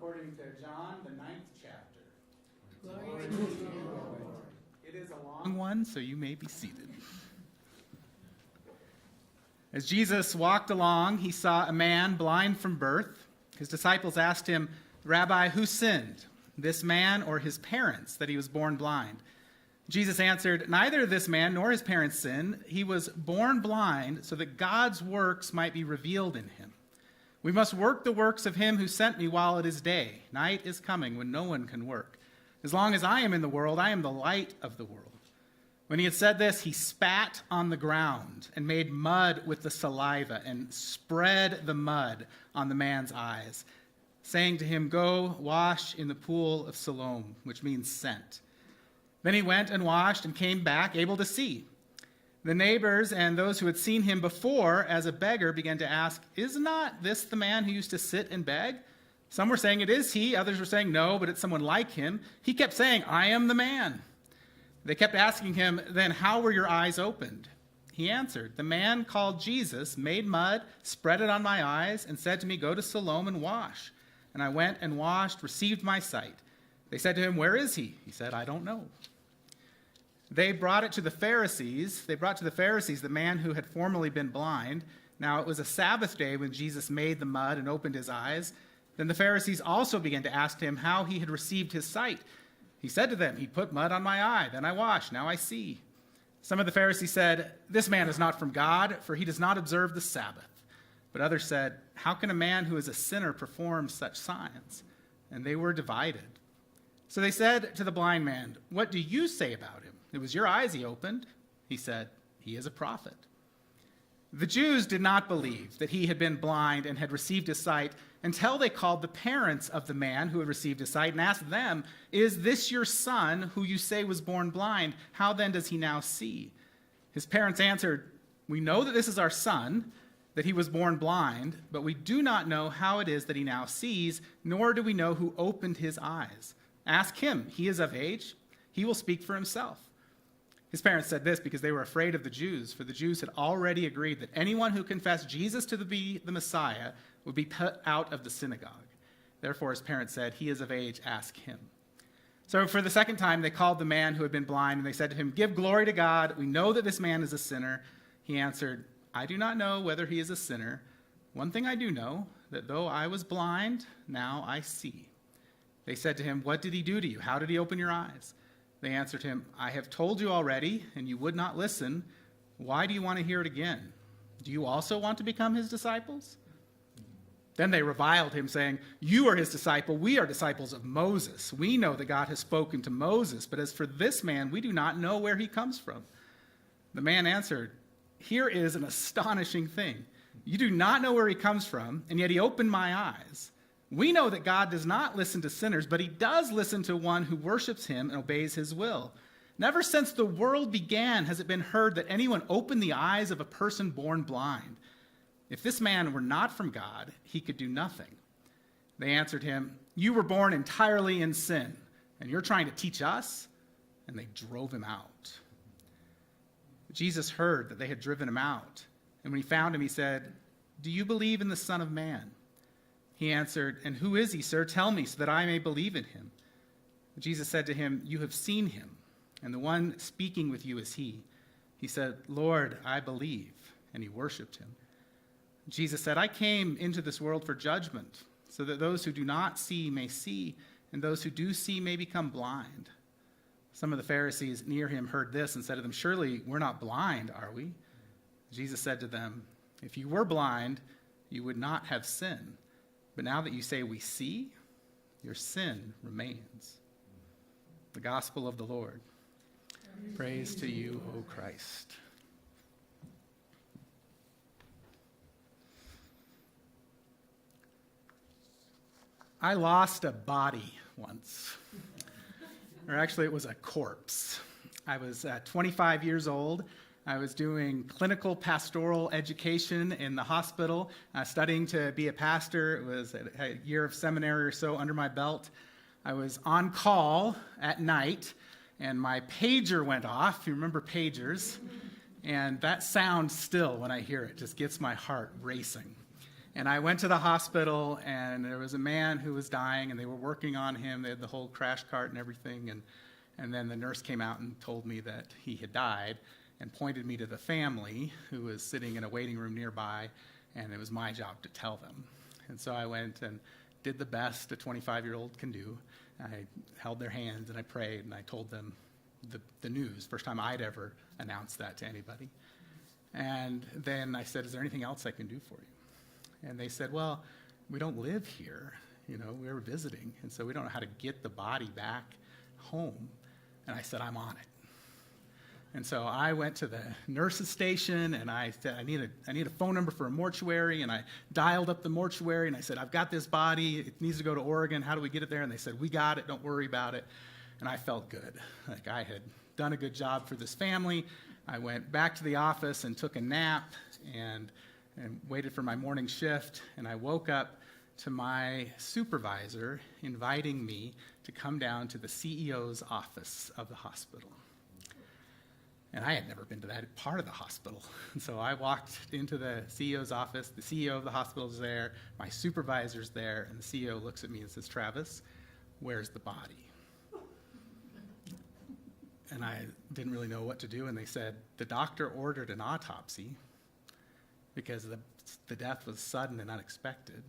according to John, the 9th chapter. Glory to you, Lord. It is a long one, so you may be seated. As Jesus walked along, he saw a man blind from birth. His disciples asked him, "Rabbi, who sinned, this man or his parents, that he was born blind?" Jesus answered, "Neither this man nor his parents sinned. He was born blind so that God's works might be revealed in him. We must work the works of him who sent me while it is day. Night is coming when no one can work. As long as I am in the world, I am the light of the world." When he had said this, he spat on the ground and made mud with the saliva and spread the mud on the man's eyes, saying to him, "Go wash in the pool of Siloam," which means sent. Then he went and washed and came back able to see. The neighbors and those who had seen him before as a beggar began to ask, "Is not this the man who used to sit and beg?" Some were saying, "It is he." Others were saying, "No, but it's someone like him." He kept saying, "I am the man." They kept asking him, "Then how were your eyes opened?" He answered, "The man called Jesus made mud, spread it on my eyes, and said to me, 'Go to Siloam and wash.' And I went and washed, received my sight." They said to him, "Where is he?" He said, "I don't know." They brought to the Pharisees the man who had formerly been blind. Now it was a Sabbath day when Jesus made the mud and opened his eyes. Then the Pharisees also began to ask him how he had received his sight. He said to them, "He put mud on my eye, then I washed, now I see." Some of the Pharisees said, "This man is not from God, for he does not observe the Sabbath." But others said, "How can a man who is a sinner perform such signs?" And they were divided. So they said to the blind man, "What do you say about him? It was your eyes he opened." He said, "He is a prophet." The Jews did not believe that he had been blind and had received his sight until they called the parents of the man who had received his sight and asked them, "Is this your son who you say was born blind? How then does he now see?" His parents answered, "We know that this is our son, that he was born blind, but we do not know how it is that he now sees, nor do we know who opened his eyes. Ask him. He is of age. He will speak for himself." His parents said this because they were afraid of the Jews, for the Jews had already agreed that anyone who confessed Jesus to be the Messiah would be put out of the synagogue. Therefore, his parents said, "He is of age, ask him." So for the second time, they called the man who had been blind, and they said to him, "Give glory to God. We know that this man is a sinner." He answered, "I do not know whether he is a sinner. One thing I do know, that though I was blind, now I see." They said to him, "What did he do to you? How did he open your eyes?" They answered him, "I have told you already, and you would not listen. Why do you want to hear it again? Do you also want to become his disciples?" Then they reviled him, saying, "You are his disciple. We are disciples of Moses. We know that God has spoken to Moses, but as for this man, we do not know where he comes from." The man answered, "Here is an astonishing thing. You do not know where he comes from, and yet he opened my eyes. We know that God does not listen to sinners, but he does listen to one who worships him and obeys his will. Never since the world began has it been heard that anyone opened the eyes of a person born blind. If this man were not from God, he could do nothing." They answered him, "You were born entirely in sin, and you're trying to teach us?" And they drove him out. Jesus heard that they had driven him out, and when he found him, he said, "Do you believe in the Son of Man?" He answered, "And who is he, sir? Tell me, so that I may believe in him." Jesus said to him, "You have seen him, and the one speaking with you is he." He said, "Lord, I believe," and he worshipped him. Jesus said, "I came into this world for judgment, so that those who do not see may see, and those who do see may become blind." Some of the Pharisees near him heard this and said to them, "Surely we're not blind, are we?" Jesus said to them, "If you were blind, you would not have sin. But now that you say we see, your sin remains." The gospel of the Lord. Praise to you, O Christ. I lost a body once. Or actually, it was a corpse. I was 25 years old. I was doing clinical pastoral education in the hospital, studying to be a pastor. It was a year of seminary or so under my belt. I was on call at night, and my pager went off. You remember pagers? And that sound still, when I hear it, just gets my heart racing. And I went to the hospital, and there was a man who was dying, and they were working on him. They had the whole crash cart and everything. And then the nurse came out and told me that he had died and pointed me to the family who was sitting in a waiting room nearby, and it was my job to tell them. And so I went and did the best a 25-year-old can do. I held their hands, and I prayed, and I told them the news, first time I'd ever announced that to anybody. And then I said, is there anything else I can do for you? And they said, well, we don't live here. We were visiting, and so we don't know how to get the body back home. And I said, I'm on it. And so I went to the nurse's station, and I said, I need a phone number for a mortuary, and I dialed up the mortuary, and I said, I've got this body. It needs to go to Oregon. How do we get it there? And they said, we got it. Don't worry about it. And I felt good, like I had done a good job for this family. I went back to the office and took a nap and waited for my morning shift, and I woke up to my supervisor inviting me to come down to the CEO's office of the hospital. And I had never been to that part of the hospital. And so I walked into the CEO's office. The CEO of the hospital is there. My supervisor's there. And the CEO looks at me and says, Travis, where's the body? And I didn't really know what to do. And they said, the doctor ordered an autopsy because the death was sudden and unexpected.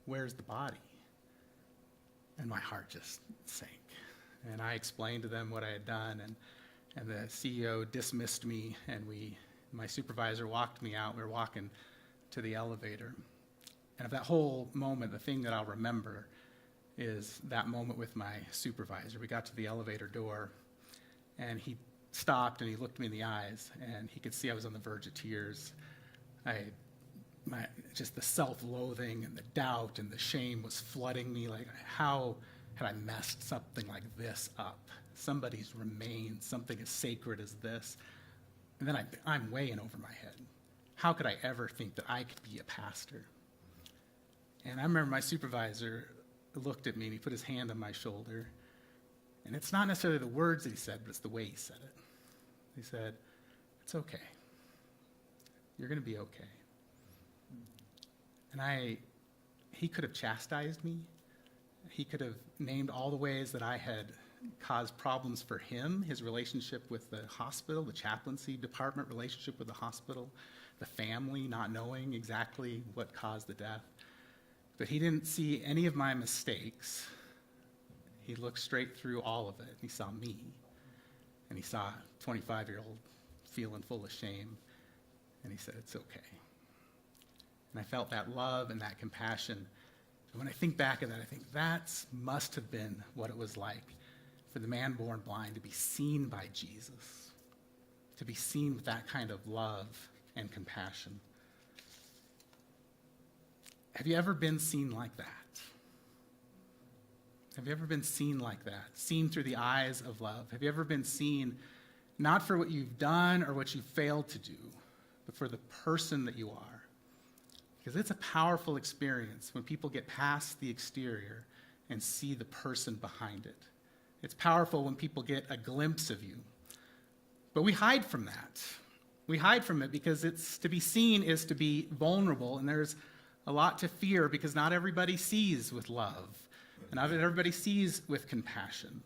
Where's the body? And my heart just sank. And I explained to them what I had done, and the CEO dismissed me, and my supervisor walked me out. We were walking to the elevator. And of that whole moment, the thing that I'll remember is that moment with my supervisor. We got to the elevator door, and he stopped, and he looked me in the eyes, and he could see I was on the verge of tears. Just the self-loathing and the doubt and the shame was flooding me. Like, how had I messed something like this up? Somebody's remains, something as sacred as this. And then I'm way in over my head. How could I ever think that I could be a pastor? And I remember my supervisor looked at me, and he put his hand on my shoulder. And it's not necessarily the words that he said, but it's the way he said it. He said, it's okay. You're going to be okay. And he could have chastised me. He could have named all the ways that I had caused problems for him, his relationship with the hospital, the chaplaincy department relationship with the hospital, the family not knowing exactly what caused the death. But he didn't see any of my mistakes. He looked straight through all of it. He saw me, and he saw a 25-year-old feeling full of shame, and he said, it's okay. And I felt that love and that compassion. And when I think back of that, I think that must have been what it was like for the man born blind to be seen by Jesus, to be seen with that kind of love and compassion. Have you ever been seen like that? Have you ever been seen like that? Seen through the eyes of love? Have you ever been seen not for what you've done or what you've failed to do, but for the person that you are? Because it's a powerful experience when people get past the exterior and see the person behind it. It's powerful when people get a glimpse of you. But we hide from that. We hide from it because to be seen is to be vulnerable, and there's a lot to fear because not everybody sees with love, and not everybody sees with compassion.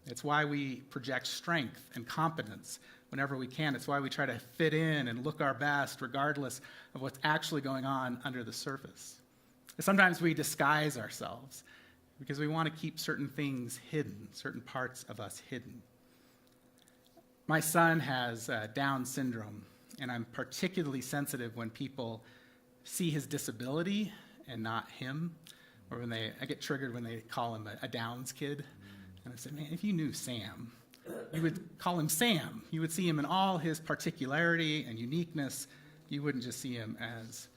It's why we project strength and competence whenever we can. It's why we try to fit in and look our best regardless of what's actually going on under the surface. Sometimes we disguise ourselves because we want to keep certain things hidden, certain parts of us hidden. My son has Down syndrome, and I'm particularly sensitive when people see his disability and not him, or I get triggered when they call him a Downs kid. And I said, man, if you knew Sam, you would call him Sam. You would see him in all his particularity and uniqueness. You wouldn't just see him as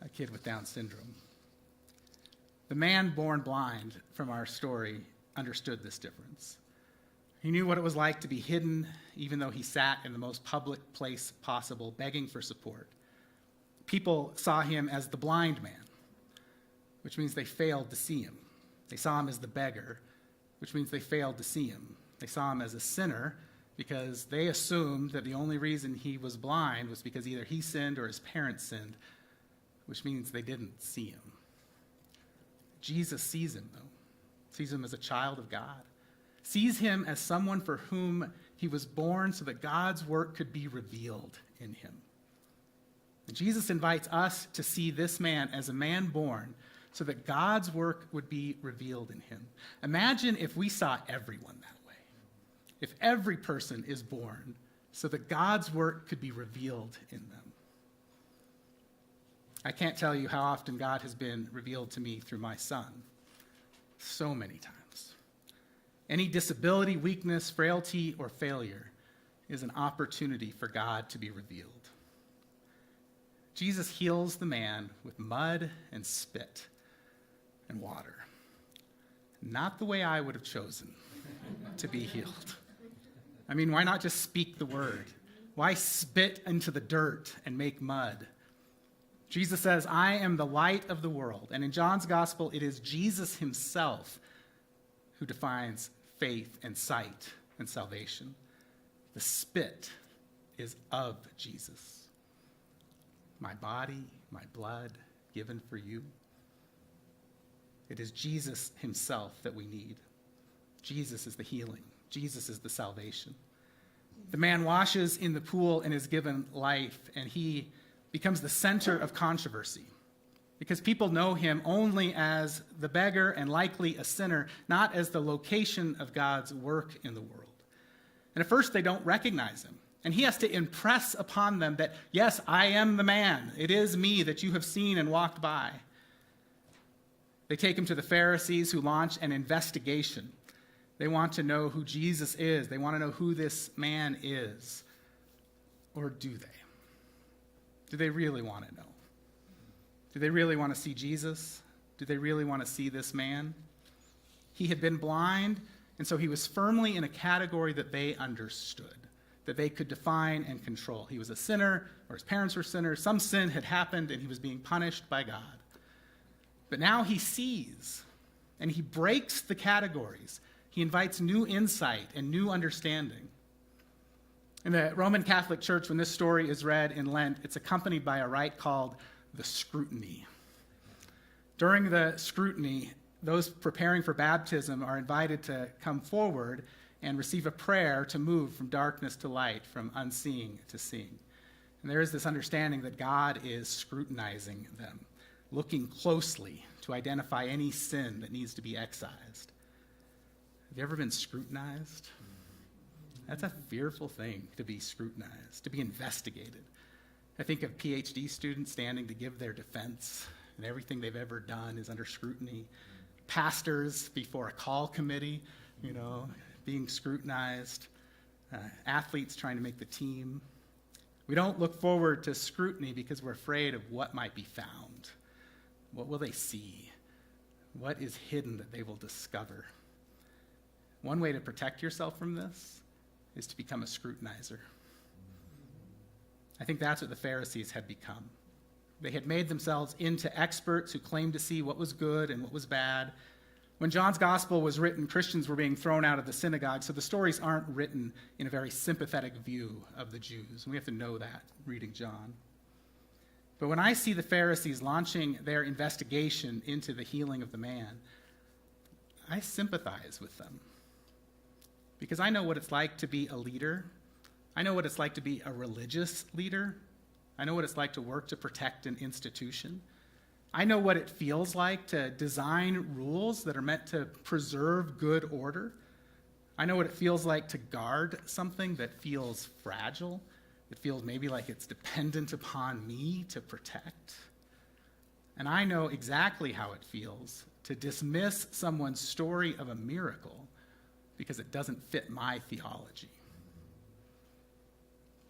a kid with Down syndrome. The man born blind from our story understood this difference. He knew what it was like to be hidden, even though he sat in the most public place possible, begging for support. People saw him as the blind man, which means they failed to see him. They saw him as the beggar, which means they failed to see him. They saw him as a sinner because they assumed that the only reason he was blind was because either he sinned or his parents sinned. which means they didn't see him. Jesus sees him, though. Sees him as a child of God. Sees him as someone for whom he was born so that God's work could be revealed in him. And Jesus invites us to see this man as a man born so that God's work would be revealed in him. Imagine if we saw everyone that way. If every person is born so that God's work could be revealed in them. I can't tell you how often God has been revealed to me through my son. So many times. Any disability, weakness, frailty, or failure is an opportunity for God to be revealed. Jesus heals the man with mud and spit and water. Not the way I would have chosen to be healed. I mean, why not just speak the word? Why spit into the dirt and make mud? Jesus says, I am the light of the world. And in John's gospel, it is Jesus himself who defines faith and sight and salvation. The spit is of Jesus. My body, my blood, given for you. It is Jesus himself that we need. Jesus is the healing. Jesus is the salvation. The man washes in the pool and is given life, and he becomes the center of controversy because people know him only as the beggar and likely a sinner, not as the location of God's work in the world. And at first, they don't recognize him. And he has to impress upon them that, yes, I am the man. It is me that you have seen and walked by. They take him to the Pharisees, who launch an investigation. They want to know who Jesus is. They want to know who this man is. Or do they? Do they really want to know? Do they really want to see Jesus? Do they really want to see this man? He had been blind, and so he was firmly in a category that they understood, that they could define and control. He was a sinner, or his parents were sinners. Some sin had happened, and he was being punished by God. But now he sees, and he breaks the categories. He invites new insight and new understanding. In the Roman Catholic Church, when this story is read in Lent, it's accompanied by a rite called the scrutiny. During the scrutiny, those preparing for baptism are invited to come forward and receive a prayer to move from darkness to light, from unseeing to seeing. And there is this understanding that God is scrutinizing them, looking closely to identify any sin that needs to be excised. Have you ever been scrutinized? That's a fearful thing, to be scrutinized, to be investigated. I think of PhD students standing to give their defense, and everything they've ever done is under scrutiny. Pastors before a call committee, being scrutinized. Athletes trying to make the team. We don't look forward to scrutiny because we're afraid of what might be found. What will they see? What is hidden that they will discover? One way to protect yourself from this is to become a scrutinizer. I think that's what the Pharisees had become. They had made themselves into experts who claimed to see what was good and what was bad. When John's gospel was written, Christians were being thrown out of the synagogue, so the stories aren't written in a very sympathetic view of the Jews. And we have to know that reading John. But when I see the Pharisees launching their investigation into the healing of the man, I sympathize with them. Because I know what it's like to be a leader. I know what it's like to be a religious leader. I know what it's like to work to protect an institution. I know what it feels like to design rules that are meant to preserve good order. I know what it feels like to guard something that feels fragile. It feels maybe like it's dependent upon me to protect. And I know exactly how it feels to dismiss someone's story of a miracle because it doesn't fit my theology.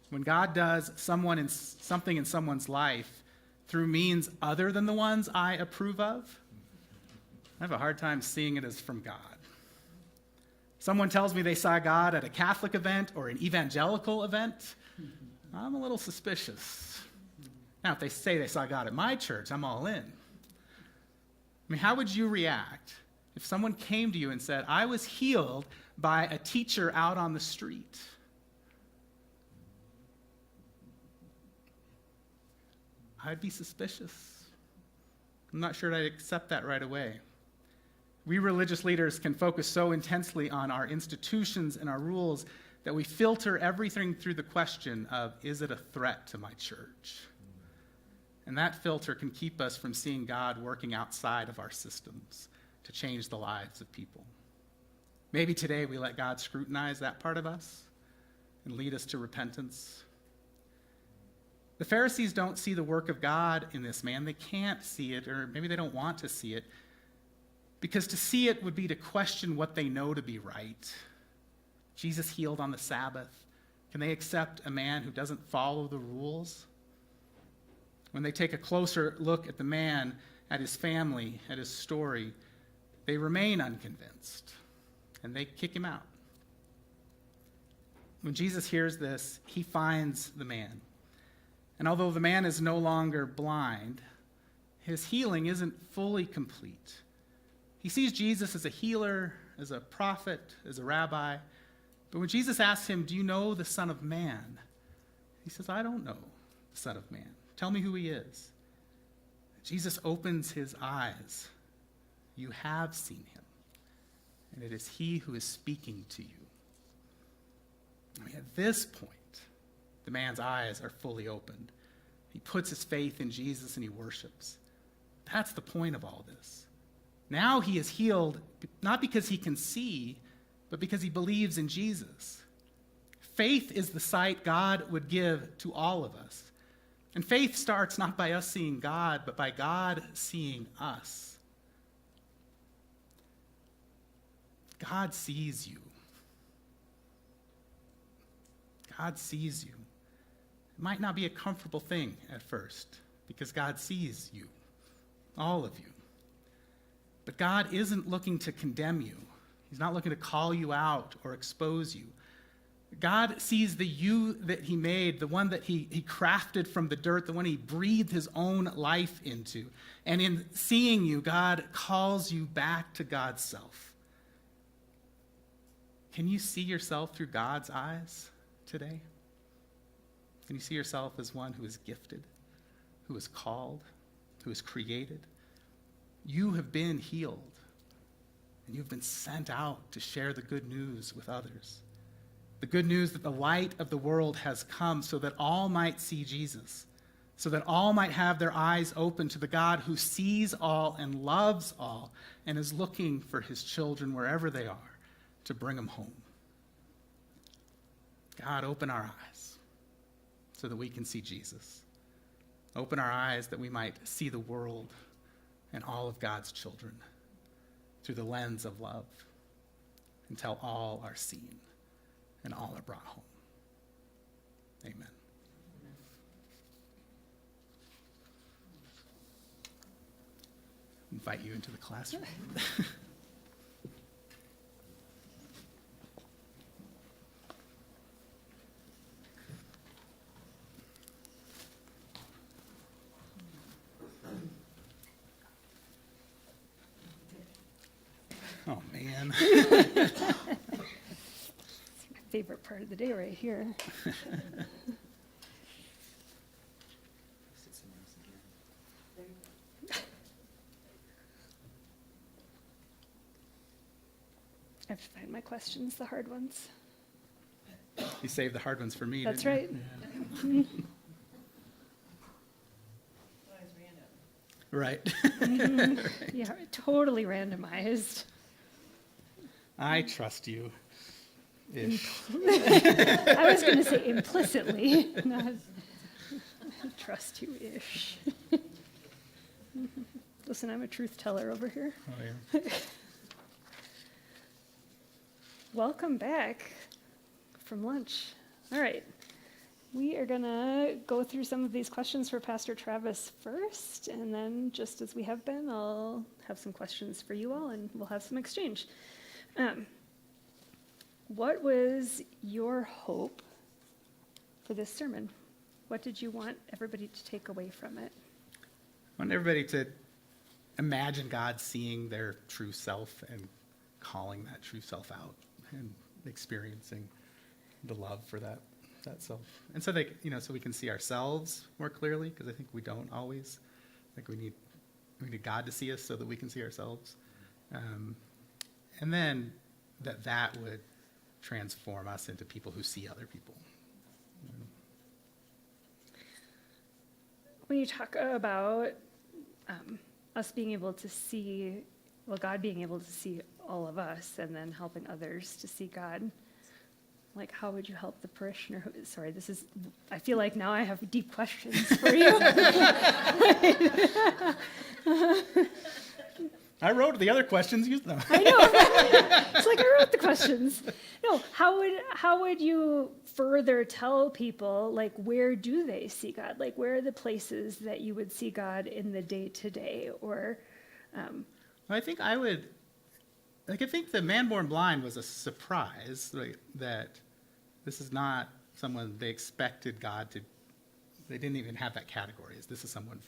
When God does something in someone's life through means other than the ones I approve of, I have a hard time seeing it as from God. Someone tells me they saw God at a Catholic event or an evangelical event, I'm a little suspicious. Now, if they say they saw God at my church, I'm all in. I mean, how would you react if someone came to you and said, I was healed by a teacher out on the street? I'd be suspicious. I'm not sure I'd accept that right away. We religious leaders can focus so intensely on our institutions and our rules that we filter everything through the question of, is it a threat to my church? And that filter can keep us from seeing God working outside of our systems to change the lives of people. Maybe today we let God scrutinize that part of us and lead us to repentance. The Pharisees don't see the work of God in this man. They can't see it, or maybe they don't want to see it, because to see it would be to question what they know to be right. Jesus healed on the Sabbath. Can they accept a man who doesn't follow the rules? When they take a closer look at the man, at his family, at his story, they remain unconvinced, and they kick him out. When Jesus hears this, he finds the man. And although the man is no longer blind, his healing isn't fully complete. He sees Jesus as a healer, as a prophet, as a rabbi. But when Jesus asks him, do you know the Son of Man? He says, I don't know the Son of Man. Tell me who he is. Jesus opens his eyes. You have seen him, and it is he who is speaking to you. I mean, at this point, the man's eyes are fully opened. He puts his faith in Jesus and he worships. That's the point of all this. Now he is healed, not because he can see, but because he believes in Jesus. Faith is the sight God would give to all of us. And faith starts not by us seeing God, but by God seeing us. God sees you. God sees you. It might not be a comfortable thing at first, because God sees you, all of you. But God isn't looking to condemn you. He's not looking to call you out or expose you. God sees the you that he made, the one that he crafted from the dirt, the one he breathed his own life into. And in seeing you, God calls you back to God's self. Can you see yourself through God's eyes today? Can you see yourself as one who is gifted, who is called, who is created? You have been healed, and you've been sent out to share the good news with others. The good news that the light of the world has come so that all might see Jesus, so that all might have their eyes open to the God who sees all and loves all and is looking for his children wherever they are to bring them home. God, open our eyes so that we can see Jesus. Open our eyes that we might see the world and all of God's children through the lens of love until all are seen and all are brought home. Amen. Invite you into the classroom. Oh, man. Favorite part of the day right here. I have to find my questions, the hard ones. You saved the hard ones for me, That's didn't right. you? Right. Yeah, totally randomized. I trust you. Ish. I was going to say implicitly, not trust you ish. Listen, I'm a truth teller over here. Oh, yeah. Welcome back from lunch. All right. We are going to go through some of these questions for Pastor Travis first, and then just as we have been, I'll have some questions for you all, and we'll have some exchange. What was your hope for this sermon? What did you want everybody to take away from it? I want everybody to imagine God seeing their true self and calling that true self out and experiencing the love for that self. And so so we can see ourselves more clearly, because I think we don't always. I think we need we need God to see us so that we can see ourselves. And then that would transform us into people who see other people. When you talk about us being able to see, well, God being able to see all of us and then helping others to see God, like how would you help the parishioner? Sorry, I feel like now I have deep questions for you. I wrote the other questions, use them. I know. It's like I wrote the questions. No, how would you further tell people, like, where do they see God? Like, where are the places that you would see God in the day-to-day? Or, I think I think the man born blind was a surprise, right? That this is not someone they expected God to, they didn't even have that category. This is someone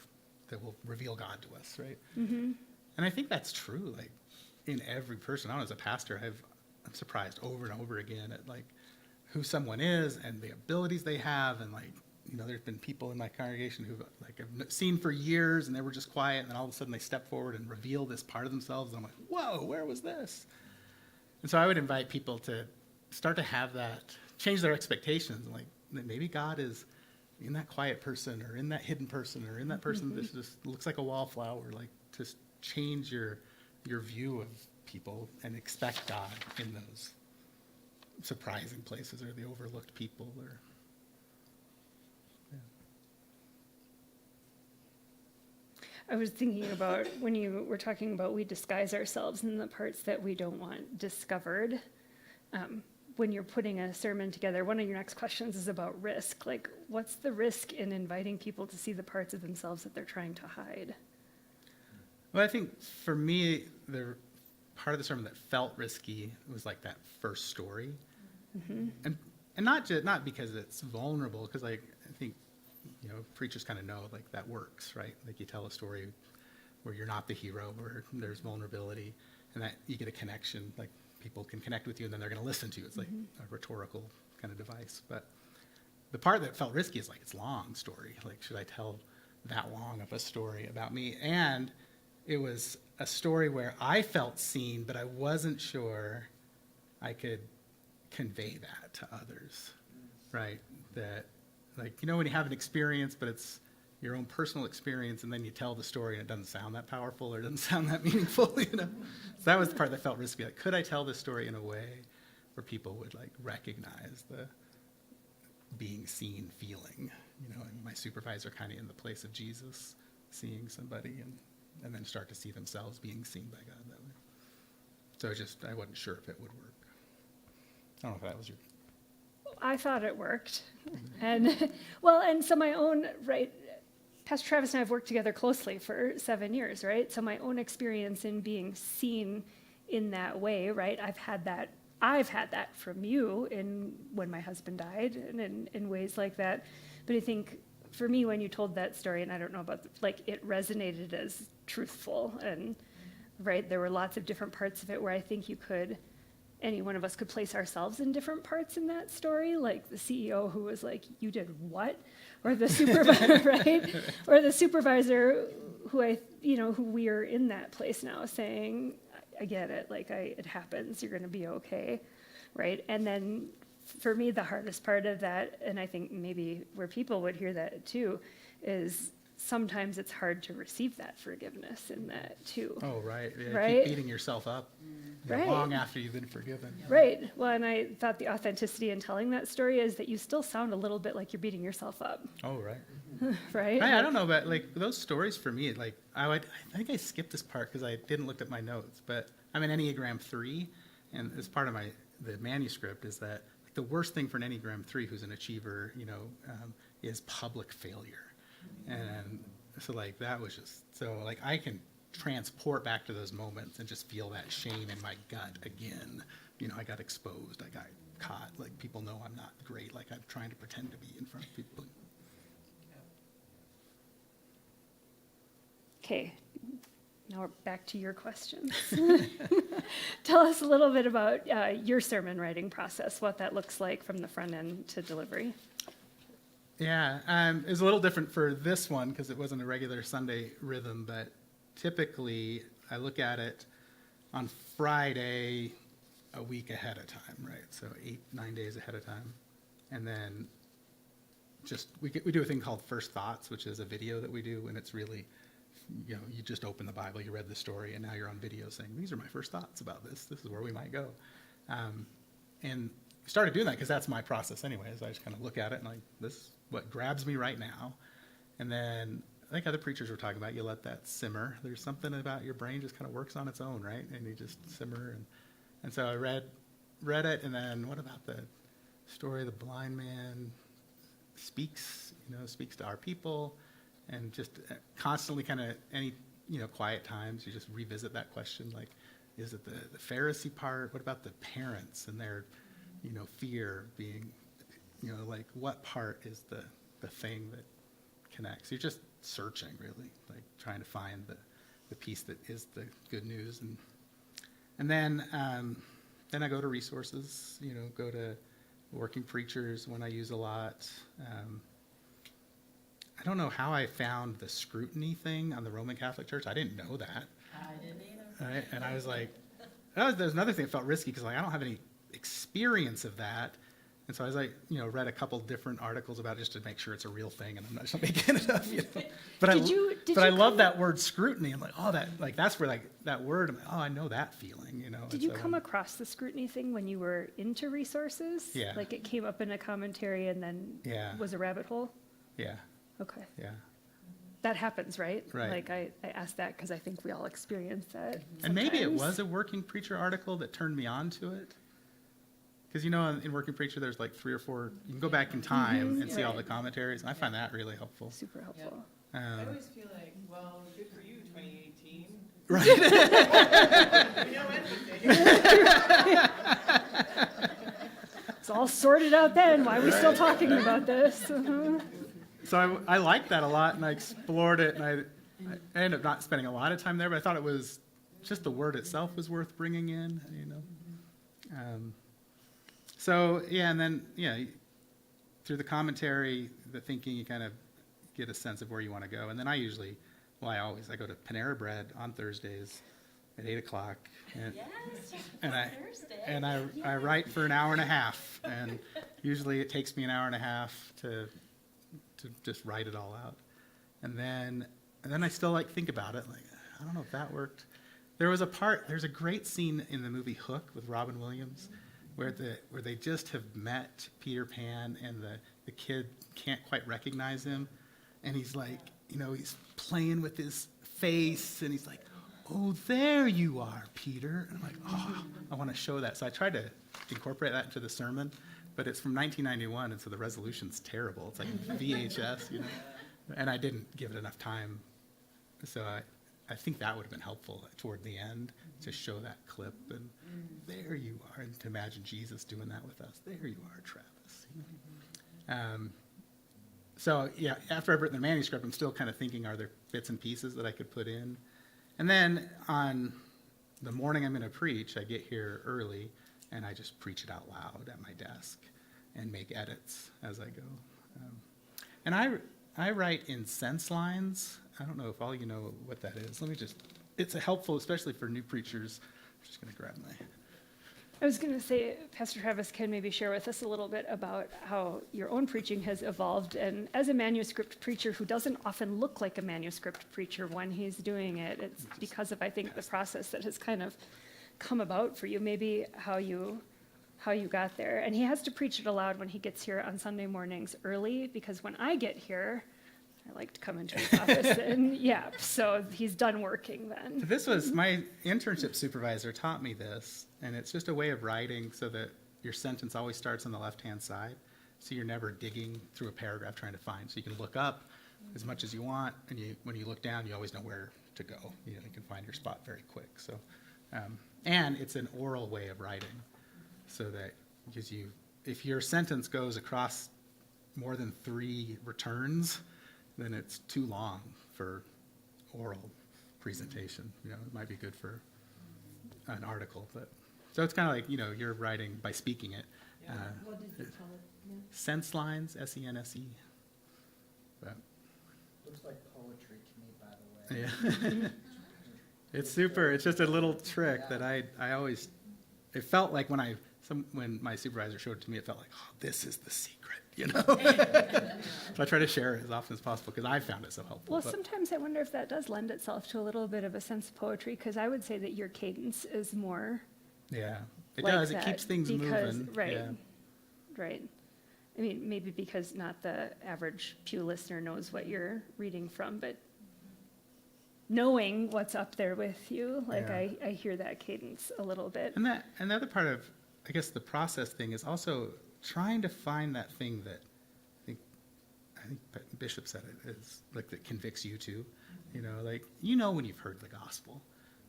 that will reveal God to us, right? Mm-hmm. And I think that's true, like, in every person. I know as a pastor, I'm surprised over and over again at, like, who someone is and the abilities they have. And, like, there's been people in my congregation who, like, I've seen for years and they were just quiet, and then all of a sudden they step forward and reveal this part of themselves. And I'm like, whoa, where was this? And so I would invite people to start to have that, change their expectations. Like, that maybe God is in that quiet person or in that hidden person or in that person that just looks like a wallflower. Like, just change your view of people and expect God in those surprising places or the overlooked people. Or I was thinking about when you were talking about we disguise ourselves in the parts that we don't want discovered. When you're putting a sermon together, one of your next questions is about risk. Like, what's the risk in inviting people to see the parts of themselves that they're trying to hide? Well, I think for me, the part of the sermon that felt risky was like that first story, and not because it's vulnerable, because I think preachers kind of know, like, that works, right? Like, you tell a story where you're not the hero, where there's vulnerability, and that you get a connection, like people can connect with you, and then they're going to listen to you. It's like a rhetorical kind of device. But the part that felt risky is like, it's long story. Like, should I tell that long of a story about me? And it was a story where I felt seen, but I wasn't sure I could convey that to others, right? That, like, when you have an experience, but it's your own personal experience, and then you tell the story and it doesn't sound that powerful or it doesn't sound that meaningful, So that was the part that felt risky. Like, could I tell this story in a way where people would, like, recognize the being seen feeling, and my supervisor kind of in the place of Jesus, seeing somebody and then start to see themselves being seen by God that way. So I wasn't sure if it would work. I don't know if that was your... I thought it worked. And, well, and so my own, right, Pastor Travis and I have worked together closely for 7 years, right? So my own experience in being seen in that way, right? I've had that from you when my husband died and in ways like that. But I think for me, when you told that story, and I don't know about, it resonated as truthful, and, right, there were lots of different parts of it where I think any one of us could place ourselves in different parts in that story, like the CEO who was like, you did what? Or the supervisor, right? Or the supervisor who who we are in that place now saying, I get it, it happens, you're gonna be okay, right? And then for me, the hardest part of that, and I think maybe where people would hear that too, is sometimes it's hard to receive that forgiveness in that too. Oh, right. Yeah, right? Keep beating yourself up right. long after you've been forgiven. Right. Well, and I thought the authenticity in telling that story is that you still sound a little bit like you're beating yourself up. Oh, right. right? I don't know, but, like, those stories for me, like, I think I skipped this part because I didn't look at my notes, but I'm an Enneagram 3, and as part of the manuscript is that, like, the worst thing for an Enneagram 3 who's an achiever, is public failure. And so, like, that was just, so, like, I can transport back to those moments and just feel that shame in my gut again. I got exposed, I got caught, like, people know I'm not great, like, I'm trying to pretend to be in front of people. Okay, now we're back to your questions. Tell us a little bit about your sermon writing process, what that looks like from the front end to delivery. Yeah, it was a little different for this one because it wasn't a regular Sunday rhythm, but typically I look at it on Friday a week ahead of time, right? So 8-9 days ahead of time. And then we do a thing called First Thoughts, which is a video that we do, and it's really, you just open the Bible, you read the story, and now you're on video saying, these are my first thoughts about this. This is where we might go. And I started doing that because that's my process anyways. I just kind of look at it and this is what grabs me right now. And then I think other preachers were talking about, you let that simmer. There's something about your brain just kind of works on its own, right? And you just simmer. And so I read it, and then what about the story of the blind man speaks to our people, and just constantly kind of any, quiet times, you just revisit that question, like, is it the Pharisee part? What about the parents and their, fear being, like, what part is the thing that connects? You're just searching, really, like trying to find the piece that is the good news. And then I go to resources, go to working preachers when I use a lot. I don't know how I found the scrutiny thing on the Roman Catholic Church. I didn't know that. I didn't either. Right? And I was like, there's another thing that felt risky because I don't have any experience of that. And so I was like, read a couple different articles about it just to make sure it's a real thing, and I'm not just making it up. But I love that word scrutiny. I'm like, that's where that word. I'm like, I know that feeling. Did you come across the scrutiny thing when you were into resources? Yeah. Like it came up in a commentary and then was a rabbit hole? Yeah. Okay. Yeah. That happens, right? Right. Like I asked that because I think we all experience that. And maybe it sometimes. was a working preacher article that turned me on to it. Because in Working Preacher, there's like 3 or 4, you can go back in time and see all the commentaries, and I find that really helpful. Super helpful. I always feel like, well, good for you, 2018. Right. We know everything. It's all sorted out then. Why are we still talking about this? So I liked that a lot, and I explored it, and I ended up not spending a lot of time there, but I thought it was just the word itself was worth bringing in, So, and then, through the commentary, the thinking, you kind of get a sense of where you want to go. And then I go to Panera Bread on Thursdays at 8 o'clock. And I write for an hour and a half. And usually it takes me an hour and a half to just write it all out. And then I still think about it. Like, I don't know if that worked. There's a great scene in the movie Hook with Robin Williams, where they just have met Peter Pan, and the kid can't quite recognize him, and he's like, he's playing with his face, and he's like, oh, there you are, Peter. And I'm like, I want to show that. So I tried to incorporate that into the sermon, but it's from 1991, and so the resolution's terrible. It's like VHS, and I didn't give it enough time. So I think that would have been helpful toward the end to show that clip, and there you are, and to imagine Jesus doing that with us. There you are, Travis. So after I've written the manuscript, I'm still kind of thinking, are there bits and pieces that I could put in? And then on the morning I'm going to preach, I get here early, and I just preach it out loud at my desk and make edits as I go. And I write in sense lines. I don't know if all you know what that is. It's helpful, especially for new preachers. I'm just going to grab my... I was going to say, Pastor Travis can maybe share with us a little bit about how your own preaching has evolved. And as a manuscript preacher who doesn't often look like a manuscript preacher when he's doing it, it's because of, I think, the process that has kind of come about for you, maybe how you got there. And he has to preach it aloud when he gets here on Sunday mornings early, because when I get here, I like to come into his office and so he's done working then. This was my internship supervisor taught me this, and it's just a way of writing so that your sentence always starts on the left-hand side, so you're never digging through a paragraph trying to find. So you can look up as much as you want, and when you look down, you always know where to go. You can find your spot very quick. So, and it's an oral way of writing, so that gives you, if your sentence goes across more than 3 returns, then it's too long for oral presentation. It might be good for an article, but so it's kind of like, you're writing by speaking it. What did you call it? Yeah. Sense lines, S-E-N-S-E. But, Looks like poetry to me, by the way. yeah. It's super. It's just a little trick that I always, it felt like when my supervisor showed it to me, it felt like, oh, this is the secret, you know? So I try to share it as often as possible because I found it so helpful. Well, But- sometimes I wonder if that does lend itself to a little bit of a sense of poetry, because I would say that your cadence is more yeah, it like does. It that keeps things because, moving. Right, Yeah. right. I mean, maybe because not the average pew listener knows what you're reading from, but knowing what's up there with you, like Yeah. I hear that cadence a little bit. And the other part of, I guess, the process thing is also trying to find that thing that I think Bishop said it is like that convicts you too. You know, like when you've heard the gospel,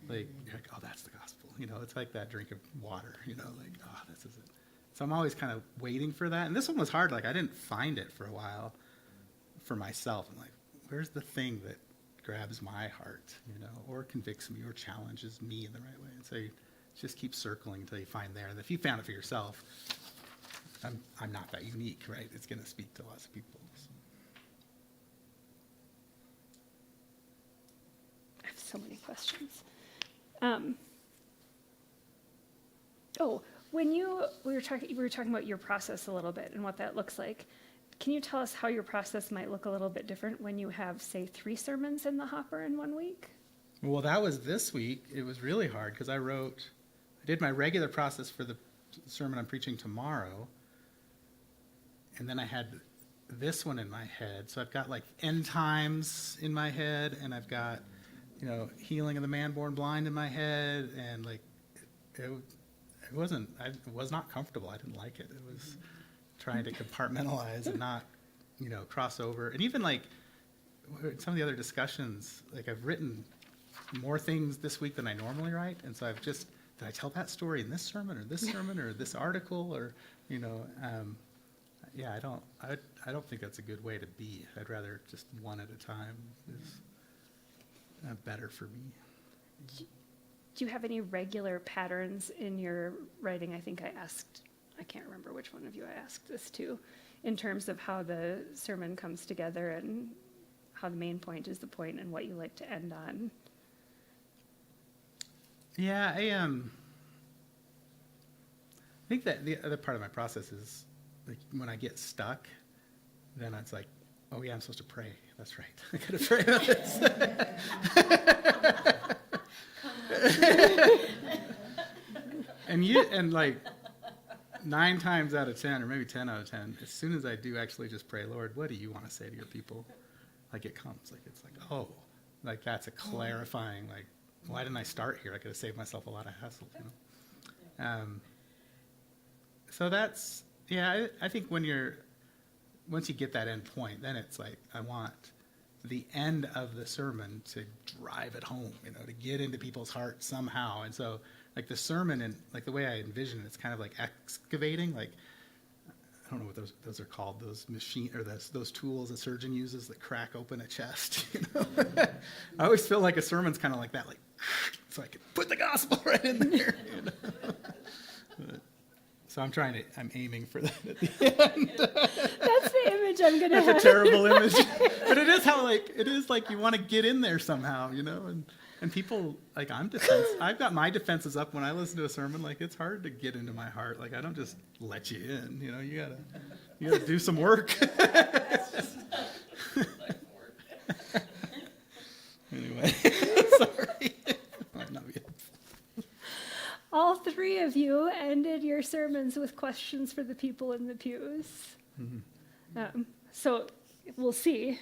like you're like, oh, that's the gospel. You know, it's like that drink of water. You know, like oh, this is it. So I'm always kind of waiting for that. And this one was hard. Like I didn't find it for a while for myself. I'm like, where's the thing that grabs my heart, you know, or convicts me or challenges me in the right way? And so you just keep circling until you find there. And if you found it for yourself, I'm not that unique, right? It's going to speak to lots of people. So. I have so many questions. When we were talking about your process a little bit and what that looks like. Can you tell us how your process might look a little bit different when you have, say, 3 sermons in the hopper in 1 week? Well, that was this week. It was really hard because I did my regular process for the sermon I'm preaching tomorrow, and then I had this one in my head. So I've got like end times in my head, and I've got, healing of the man born blind in my head, and like it was not comfortable. I didn't like it. It was trying to compartmentalize and not, cross over. And even like some of the other discussions, like I've written more things this week than I normally write. And so did I tell that story in this sermon or this sermon or this article or, I don't think that's a good way to be. I'd rather just one at a time is better for me. Do you have any regular patterns in your writing? I think I can't remember which one of you I asked this to, in terms of how the sermon comes together and how the main point is the point and what you like to end on. Yeah, I think that the other part of my process is like when I get stuck, then it's like, oh yeah, I'm supposed to pray. That's right. I gotta pray about this. and like 9 times out of 10, or maybe 10 out of 10, as soon as I do actually just pray, Lord, what do you want to say to your people? Like it comes, like it's like, oh, like that's a clarifying, like, why didn't I start here? I could have saved myself a lot of hassle, So that's, I think once you get that end point, then it's like, I want the end of the sermon to drive it home, to get into people's hearts somehow. And so like the sermon and like the way I envision it, it's kind of like excavating, like, I don't know what those are called, those those tools a surgeon uses that crack open a chest, I always feel like a sermon's kind of like that, like, so I can put the gospel right in there, So I'm aiming for that at the end. That's the image I'm going to have. That's a terrible image. But it is like you want to get in there somehow, and people, like I've got my defenses up when I listen to a sermon, like it's hard to get into my heart. Like I don't just let you in, you gotta do some work. Anyway, sorry. Might not be All 3 of you ended your sermons with questions for the people in the pews. Mm-hmm. So we'll see,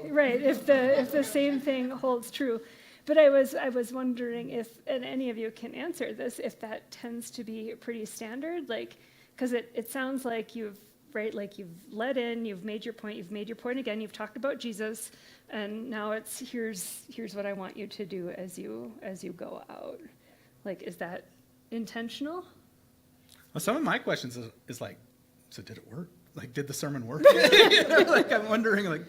right? If the same thing holds true. But I was wondering if, and any of you can answer this, if that tends to be pretty standard, like, because it sounds like you've led in, you've made your point again, you've talked about Jesus, and now it's here's what I want you to do as you go out. Like, is that intentional? Well, some of my questions is like, so did it work? Like, did the sermon work? Like, I'm wondering, like,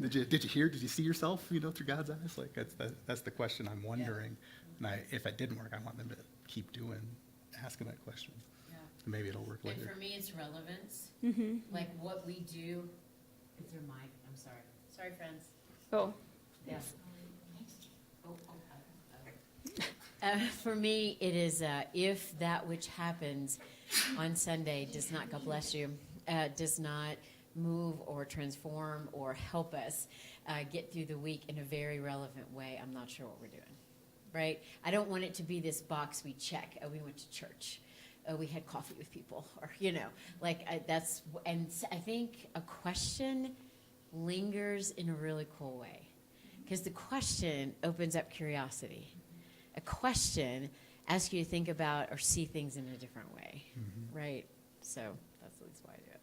did you see yourself, through God's eyes? Like, that's the question I'm wondering. Yeah. And if it didn't work, I want them to keep asking that question. Yeah. And maybe it'll work later. And for me, it's relevance. Mm-hmm. Like what we do. Is there mic? I'm sorry. Sorry, friends. Oh. Yes. For me, it is if that which happens on Sunday does not, God bless you, does not move or transform or help us get through the week in a very relevant way, I'm not sure what we're doing, right? I don't want it to be this box we check. Oh, we went to church. Oh, we had coffee with people. Or, that's, and I think a question lingers in a really cool way. Because the question opens up curiosity. A question asks you to think about or see things in a different way, right? So that's at least why I do it.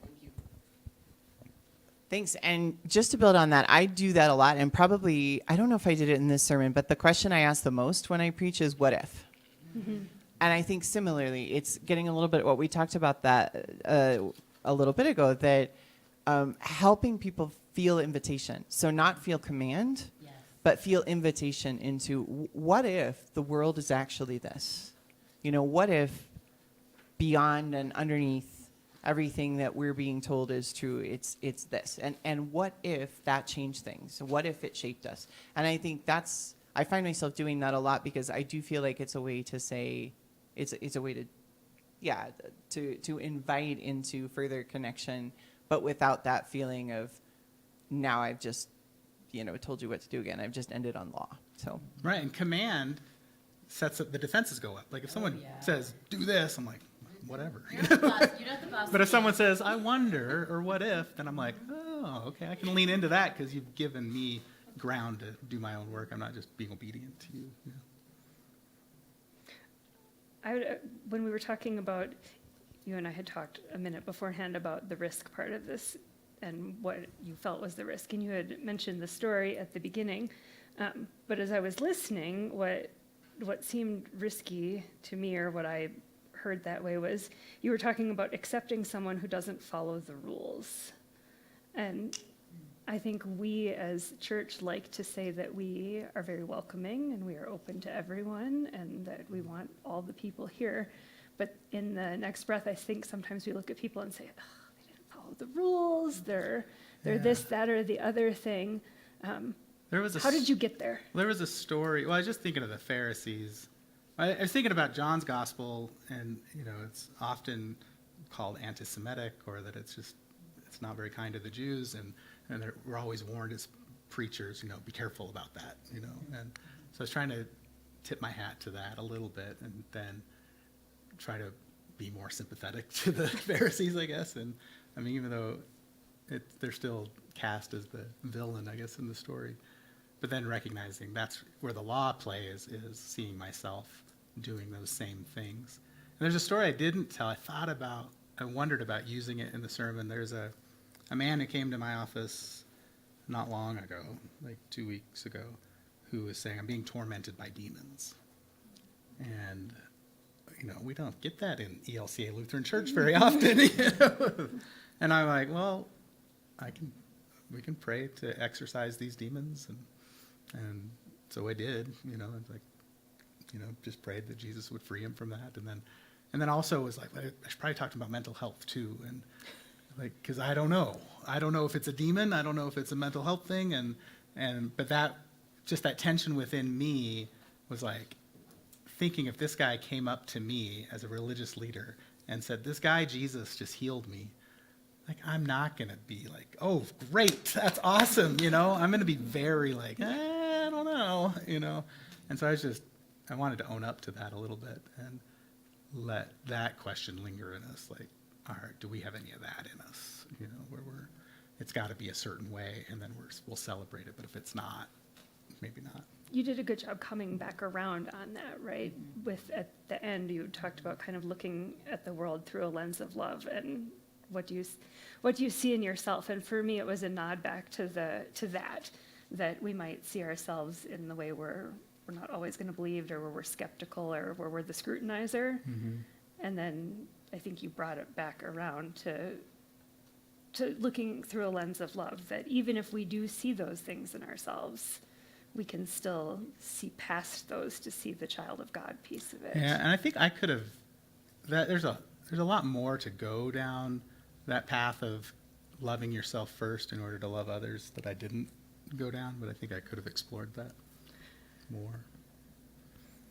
Thank you. Thanks. And just to build on that, I do that a lot. And probably, I don't know if I did it in this sermon, but the question I ask the most when I preach is, what if? And I think similarly, it's getting a little bit what we talked about that a little bit ago, that helping people feel invitation. So not feel command, Yes. but feel invitation into what if the world is actually this? What if beyond and underneath everything that we're being told is true, it's this? And what if that changed things? What if it shaped us? And I think I find myself doing that a lot, because I do feel like it's a way to say, it's a way to invite into further connection, but without that feeling of, now I've just, told you what to do again. I've just ended on law. So Right, and command sets up, the defenses go up. Like if someone says, do this, I'm like, whatever. You're not the boss. You're not the boss. But if someone says, I wonder, or what if, then I'm like, oh, okay, I can lean into that because you've given me ground to do my own work. I'm not just being obedient to you. When we were talking about, you and I had talked a minute beforehand about the risk part of this and what you felt was the risk, and you had mentioned the story at the beginning. But as I was listening, what seemed risky to me, or what I heard that way, was you were talking about accepting someone who doesn't follow the rules. And I think we as church like to say that we are very welcoming and we are open to everyone and that we want all the people here. But in the next breath, I think sometimes we look at people and say, oh, they didn't follow the rules, they're this, that, or the other thing. How did you get there? There was a story. Well, I was just thinking of the Pharisees. I was thinking about John's gospel, and it's often called anti-Semitic, or that it's not very kind to the Jews, and we're always warned as preachers, be careful about that, And so I was trying to tip my hat to that a little bit, and then try to be more sympathetic to the Pharisees, I guess. And I mean, even though they're still cast as the villain, I guess, in the story. But then recognizing that's where the law plays, is seeing myself doing those same things. And there's a story I didn't tell. I wondered about using it in the sermon. There's a man who came to my office not long ago, like 2 weeks ago, who was saying, I'm being tormented by demons. And, we don't get that in ELCA Lutheran Church very often. And I'm like, well, we can pray to exorcise these demons. And so I did, just prayed that Jesus would free him from that. And then also was like, I should probably talk about mental health too. And because I don't know if it's a demon. I don't know if it's a mental health thing. But that tension within me was like thinking, if this guy came up to me as a religious leader and said, this guy Jesus just healed me, like, I'm not going to be like, oh, great, that's awesome, I'm going to be very like, I don't know, And so I wanted to own up to that a little bit and let that question linger in us, like, all right, do we have any of that in us, where it's got to be a certain way, and then we'll celebrate it, but if it's not, maybe not. You did a good job coming back around on that, right? At the end, you talked about kind of looking at the world through a lens of love, and what do you see in yourself? And for me, it was a nod back to that we might see ourselves in the way we're not always going to believe, or where we're skeptical, or where we're the scrutinizer. Mm-hmm. And then I think you brought it back around to looking through a lens of love, that even if we do see those things in ourselves, we can still see past those to see the child of God piece of it. Yeah, and I think I could have. There's a lot more to go down that path of loving yourself first in order to love others that I didn't go down, but I think I could have explored that more.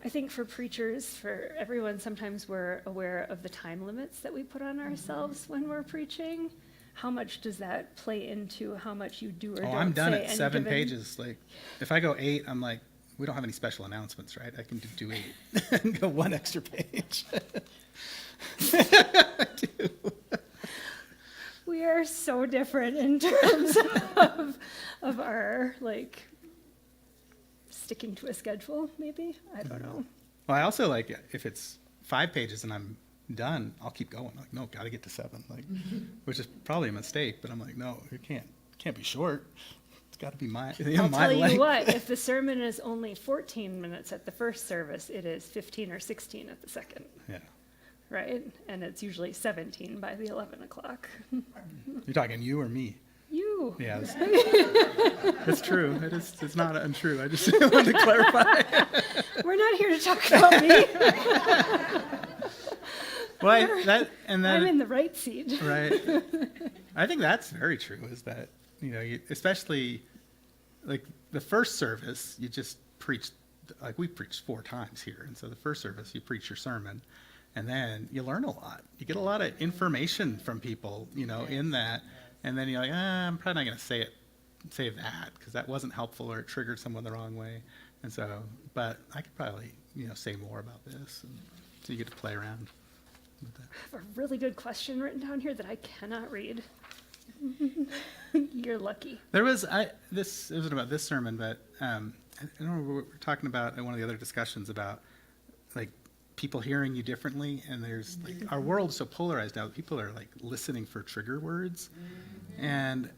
I think for preachers, for everyone, sometimes we're aware of the time limits that we put on ourselves when we're preaching. How much does that play into how much you do or don't say? I'm done at any 7 given- pages. Like, if I go 8, I'm like, we don't have any special announcements, right? I can do 8 and go 1 extra page. I do. We are so different in terms of our, like, sticking to a schedule, maybe? I don't know. Well, I also like if it's 5 pages and I'm done, I'll keep going. Like, no, got to get to 7, like, which is probably a mistake. But I'm like, no, it can't be short. It's got to be my I'll my tell you length. what, if the sermon is only 14 minutes at the first service, it is 15 or 16 at the second, Yeah, right? And it's usually 17 by the 11 o'clock. you're talking you or me? You. Yeah, it's true. It's not untrue. I just wanted to clarify. We're not here to talk about me. Well, I'm in the right seat. right. I think that's very true. Is that especially like the first service, you just preach, like we preached 4 times here, and so the first service you preach your sermon, and then you learn a lot. You get a lot of information from people, in that, and then you're like, I'm probably not going to say that because that wasn't helpful or it triggered someone the wrong way, and so, but I could probably say more about this, and so you get to play around with that. I have a really good question written down here that I cannot read. You're lucky. There was it wasn't about this sermon, but I don't know, we were talking about in one of the other discussions about like people hearing you differently, and there's like our world's so polarized now that people are like listening for trigger words. And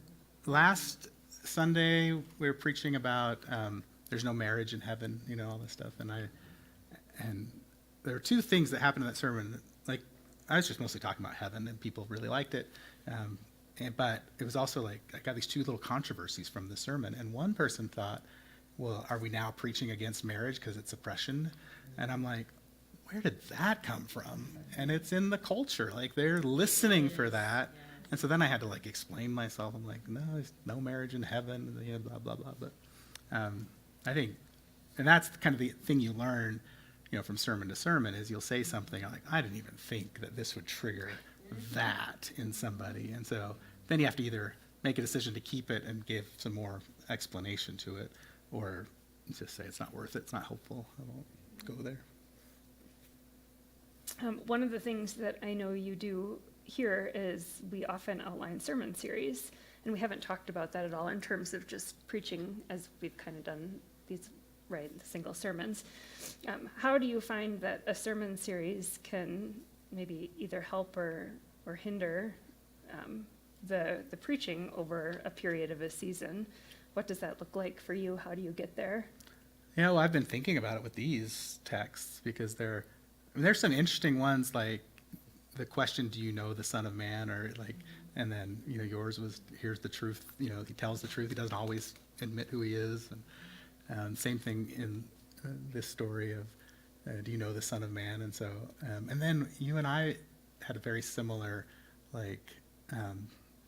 last Sunday we were preaching about there's no marriage in heaven, all this stuff, and there were 2 things that happened in that sermon. Like I was just mostly talking about heaven, and people really liked it. But it was also like I got these 2 little controversies from the sermon, and one person thought, well, are we now preaching against marriage because it's oppression? And I'm like, where did that come from? And it's in the culture, like they're listening for that. And so then I had to like explain myself. I'm like, no, there's no marriage in heaven, blah blah blah. But I think, and that's kind of the thing you learn, from sermon to sermon, is you'll say something like, I didn't even think that this would trigger that in somebody. And so then you have to either make a decision to keep it and give some more explanation to it, or just say it's not worth it, it's not helpful, I won't go there. One of the things that I know you do here is we often outline sermon series, and we haven't talked about that at all in terms of just preaching as we've kind of done these, right, single sermons. How do you find that a sermon series can maybe either help or hinder the preaching over a period of a season? What does that look like for you? How do you get there? Yeah, well, I've been thinking about it with these texts because there's some interesting ones, like the question, do you know the Son of Man? Or like, and then, yours was, here's the truth. He tells the truth. He doesn't always admit who he is. And same thing in this story of, do you know the Son of Man? And so, and then you and I had a very similar, like,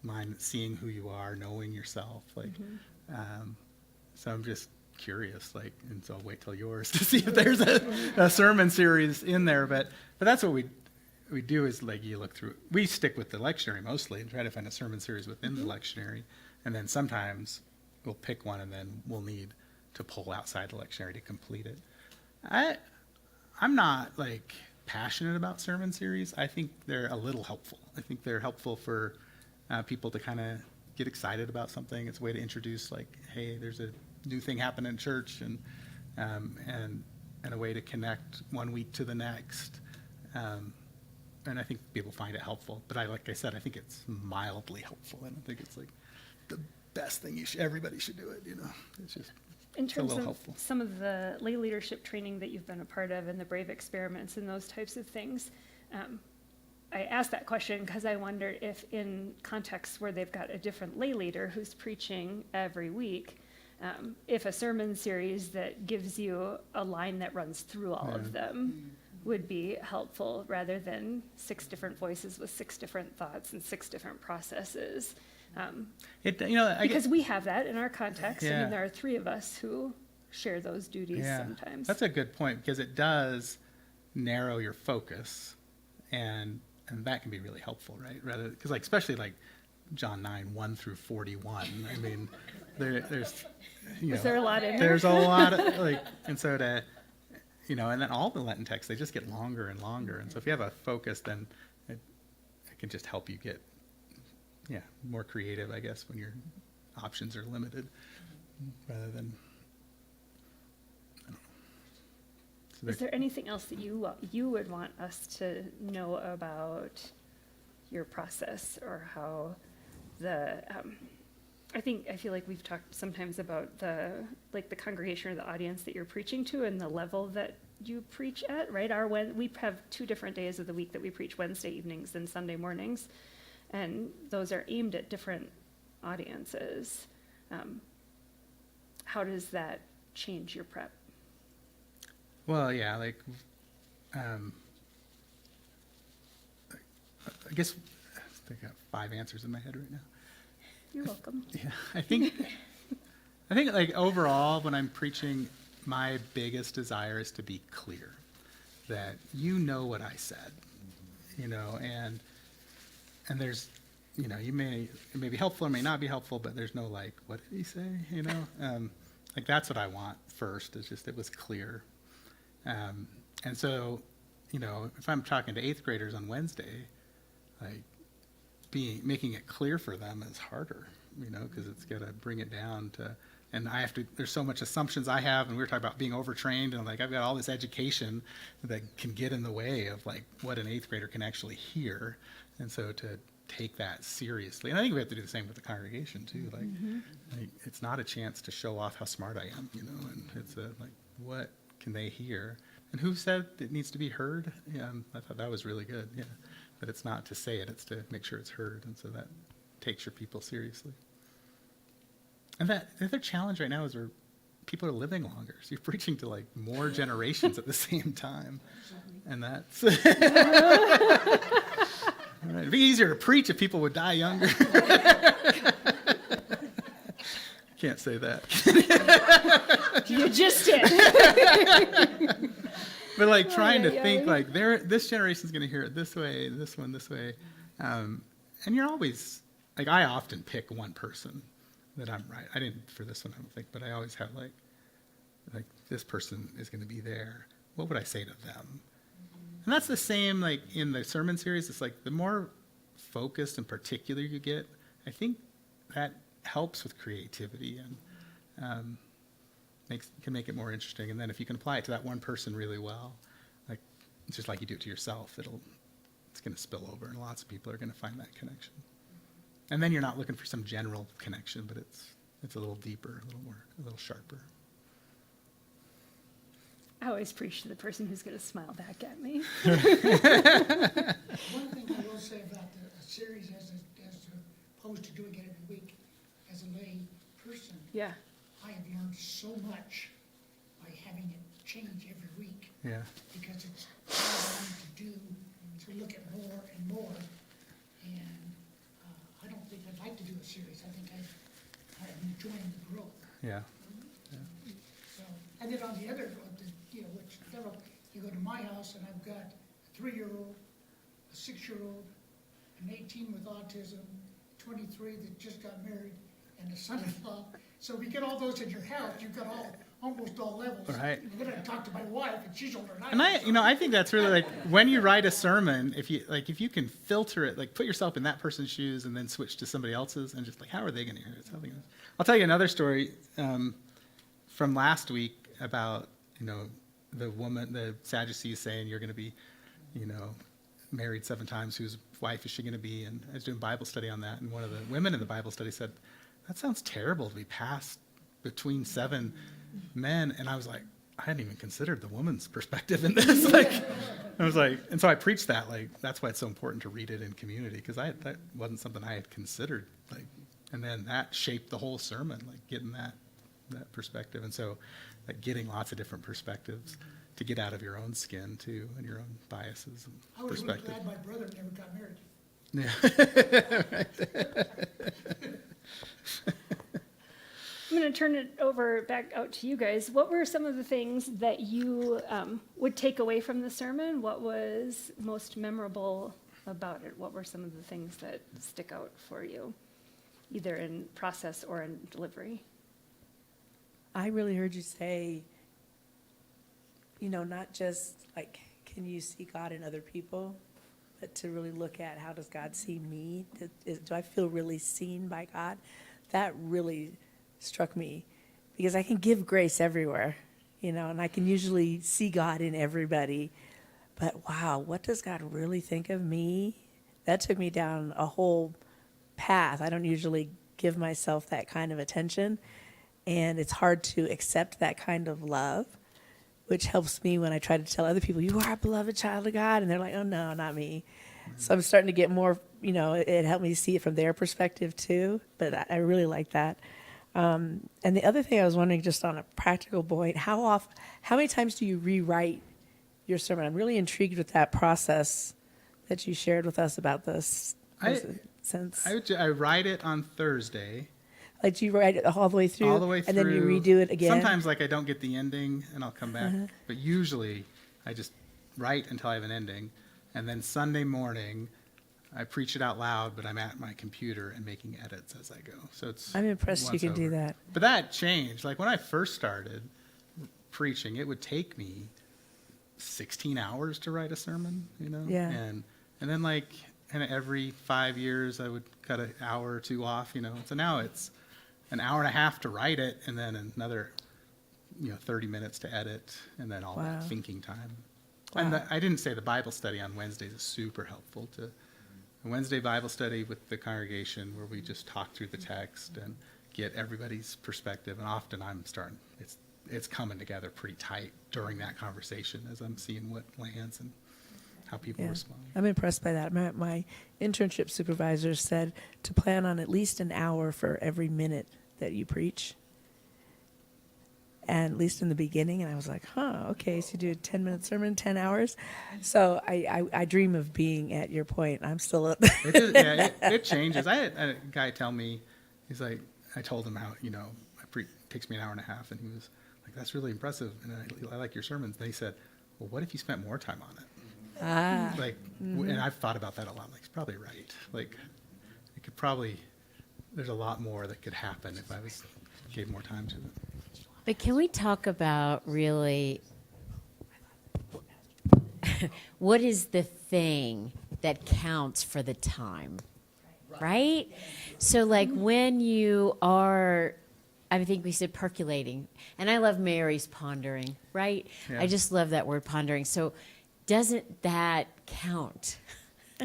mind seeing who you are, knowing yourself. Like, so I'm just curious, like, and so I'll wait till yours to see if there's a sermon series in there. But that's what we do is like you look through. We stick with the lectionary mostly and try to find a sermon series within the lectionary, and then sometimes we'll pick one and then we'll need to pull outside the lectionary to complete it. I'm not like passionate about sermon series. I think they're a little helpful. I think they're helpful for people to kind of get excited about something. It's a way to introduce, like, hey, there's a new thing happening in church, and a way to connect one week to the next. And I think people find it helpful. But like I said, I think it's mildly helpful. I don't think it's like the best thing everybody should do it. It's just In it's a terms little of helpful. some of the lay leadership training that you've been a part of and the Brave experiments and those types of things, I asked that question because I wonder if in contexts where they've got a different lay leader who's preaching every week, if a sermon series that gives you a line that runs through all of them would be helpful rather than 6 different voices with 6 different thoughts and 6 different processes. Because we have that in our context. I Yeah. mean, there are three of us who share those duties sometimes. That's a good point, because it does narrow your focus, and that can be really helpful, right? Rather, because like especially like John 9:1-41. I mean, there's Is there a lot in there? there's a lot of like, and so and then all the Lenten texts, they just get longer and longer, and so if you have a focus, then it can just help you get more creative, I guess, when your options are limited, rather than. So Is there anything else that you would want us to know about your process, or how I feel like we've talked sometimes about the congregation or the audience that you're preaching to and the level that you preach at, right? We have 2 different days of the week that we preach, Wednesday evenings and Sunday mornings, and those are aimed at different audiences. How does that change your prep? Well, yeah, I guess I got 5 answers in my head right now. You're welcome. Yeah, I think like overall, when I'm preaching, my biggest desire is to be clear, that you know what I said, and there's, it may be helpful or may not be helpful, but there's no like, what did he say, like that's what I want first, is just it was clear. And so, if I'm talking to 8th graders on Wednesday, like making it clear for them is harder, because it's got to bring it down to, and there's so much assumptions I have, and we were talking about being overtrained, and like I've got all this education that can get in the way of like what an 8th grader can actually hear. And so to take that seriously, and I think we have to do the same with the congregation too. Like it's not a chance to show off how smart I am, and it's like, what can they hear? And who said it needs to be heard? Yeah, I thought that was really good. Yeah, but it's not to say it; it's to make sure it's heard, and so that takes your people seriously. And the other challenge right now is people are living longer, so you're preaching to like more generations at the same time, and that's right. It'd be easier to preach if people would die younger. Can't say that. You just did. But like trying to think yeah. like this generation's going to hear it this way, this one this way, and you're always like, I often pick one person that I'm right. I didn't for this one, I don't think, but I always have like this person is going to be there. What would I say to them? And that's the same like in the sermon series. It's like the more focused and particular you get, I think that helps with creativity and can make it more interesting. And then if you can apply it to that one person really well, like it's just like you do it to yourself, it's going to spill over, and lots of people are going to find that connection. And then you're not looking for some general connection, but it's a little deeper, a little sharper. I always preach to the person who's going to smile back at me. One thing I will say about the series as opposed to doing it every week, as a lay person, Yeah. I have learned so much by having it change every week, Yeah. because it's hard to do, to look at more and more. And I don't think I'd like to do a series. I think I'm enjoying the growth. Yeah. So, and then on the other, you go to my house and I've got a 3-year-old, a 6-year-old, an 18 with autism, 23 that just got married, and a son-in-law. So we get all those in your house. You've got almost all levels. Right. And then I talk to my wife, and she's older than I am. And I think that's really like when you write a sermon, if you can filter it, like put yourself in that person's shoes and then switch to somebody else's, and just like, how are they going to hear it? I'll tell you another story from last week about the woman, the Sadducees saying you're going to be, married 7 times. Whose wife is she going to be? And I was doing Bible study on that, and one of the women in the Bible study said, "That sounds terrible to be passed between 7 men." And I was like, I hadn't even considered the woman's perspective in this. And so I preached that. Like, that's why it's so important to read it in community, because that wasn't something I had considered. And then that shaped the whole sermon, like getting that perspective. And so, like getting lots of different perspectives to get out of your own skin too, and your own biases and I was really perspective. glad my brother never got married. Yeah. to turn it over back out to you guys. What were some of the things that you would take away from the sermon? What was most memorable about it? What were some of the things that stick out for you, either in process or in delivery? I really heard you say, not just like, can you see God in other people, but to really look at how does God see me? Do I feel really seen by God? That really struck me because I can give grace everywhere, and I can usually see God in everybody. But wow, what does God really think of me? That took me down a whole path. I don't usually give myself that kind of attention, and it's hard to accept that kind of love, which helps me when I try to tell other people, you are a beloved child of God, and they're like, oh no, not me. So I'm starting to get more, it helped me see it from their perspective too, but I really like that. And the other thing I was wondering, just on a practical point, how many times do you rewrite your sermon? I'm really intrigued with that process that you shared with us about this. I write it on Thursday. Like, do you write it all the way through? All the way through. And then you redo it again? Sometimes, I don't get the ending, and I'll come back. But usually, I just write until I have an ending. And then Sunday morning, I preach it out loud, but I'm at my computer and making edits as I go. So I'm impressed you can do that. But that changed. Like, when I first started preaching, it would take me 16 hours to write a sermon, Yeah. And then, and every 5 years, I would cut an hour or two off, So now it's an hour and a half to write it, and then another, 30 minutes to edit, and then all that thinking time. Wow. And I didn't say the Bible study on Wednesdays is super helpful. A Wednesday Bible study with the congregation where we just talk through the text and get everybody's perspective. And often it's coming together pretty tight during that conversation as I'm seeing what lands and how people respond. I'm impressed by that. My internship supervisor said to plan on at least an hour for every minute that you preach. And at least in the beginning, and I was like, okay, so you do a 10-minute sermon, 10 hours. So I dream of being at your point. I'm still up. It changes. I had a guy tell me, he's like, I told him how, it takes me an hour and a half, and he was like, that's really impressive, and I like your sermons. And he said, well, what if you spent more time on it? And I've thought about that a lot. He's probably right. It could probably, there's a lot more that could happen if I gave more time to it. But can we talk about really what is the thing that counts for the time, right? So when you are, I think we said percolating, and I love Mary's pondering, right? Yeah. I just love that word pondering. So doesn't that count?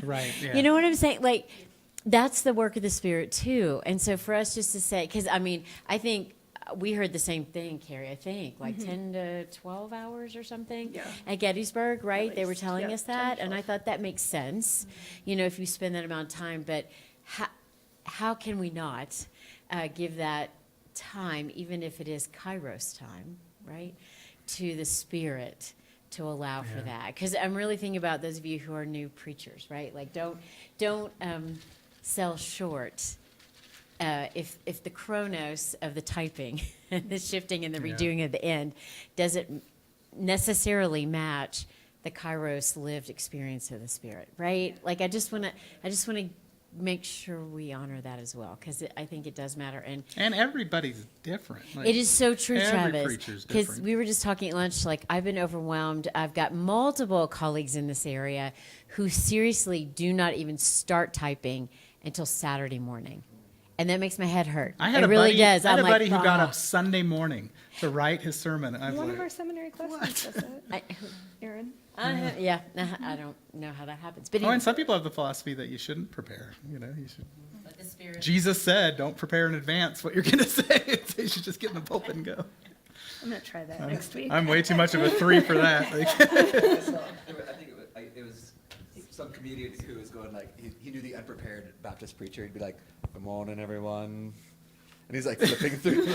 Right. Yeah. You know what I'm saying? That's the work of the Spirit too. And so for us just to say, because I think we heard the same thing, Carrie, 10 to 12 hours or something at Gettysburg, right? They were telling us that, and I thought that makes sense, if you spend that amount of time. But how can we not give that time, even if it is Kairos time, right, to the Spirit to allow for that? Because I'm really thinking about those of you who are new preachers, right? Don't sell short. If the chronos of the typing, the shifting and the redoing at the end doesn't necessarily match the Kairos lived experience of the Spirit, right? I just want to make sure we honor that as well, because I think it does matter. And everybody's different. it is so true, every Travis. preacher's Because different. we were just talking at lunch. I've been overwhelmed. I've got multiple colleagues in this area who seriously do not even start typing until Saturday morning. And that makes my head hurt. I had it really does. I had I'm a buddy who got "Ah." up Sunday morning to write his sermon. And I was One like, of our seminary classmates does it. Aaron? Yeah, I don't know how that happens. But and some people have the philosophy that you shouldn't prepare. You should. let the Spirit. Jesus said, "Don't prepare in advance what you're going to say." So you should just get in the pulpit and go. I'm going to try that next week. I'm way too much of a 3 for that. I think it was some comedian who was going he knew the unprepared Baptist preacher. He'd be like, "Good morning, everyone," and he's flipping through.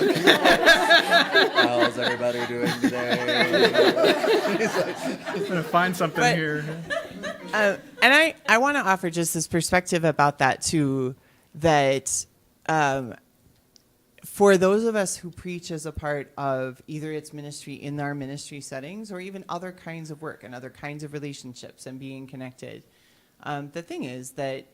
How's everybody doing today? He's I'm going to find something But- here. And I want to offer just this perspective about that too, that for those of us who preach as a part of either its ministry in our ministry settings or even other kinds of work and other kinds of relationships and being connected, the thing is that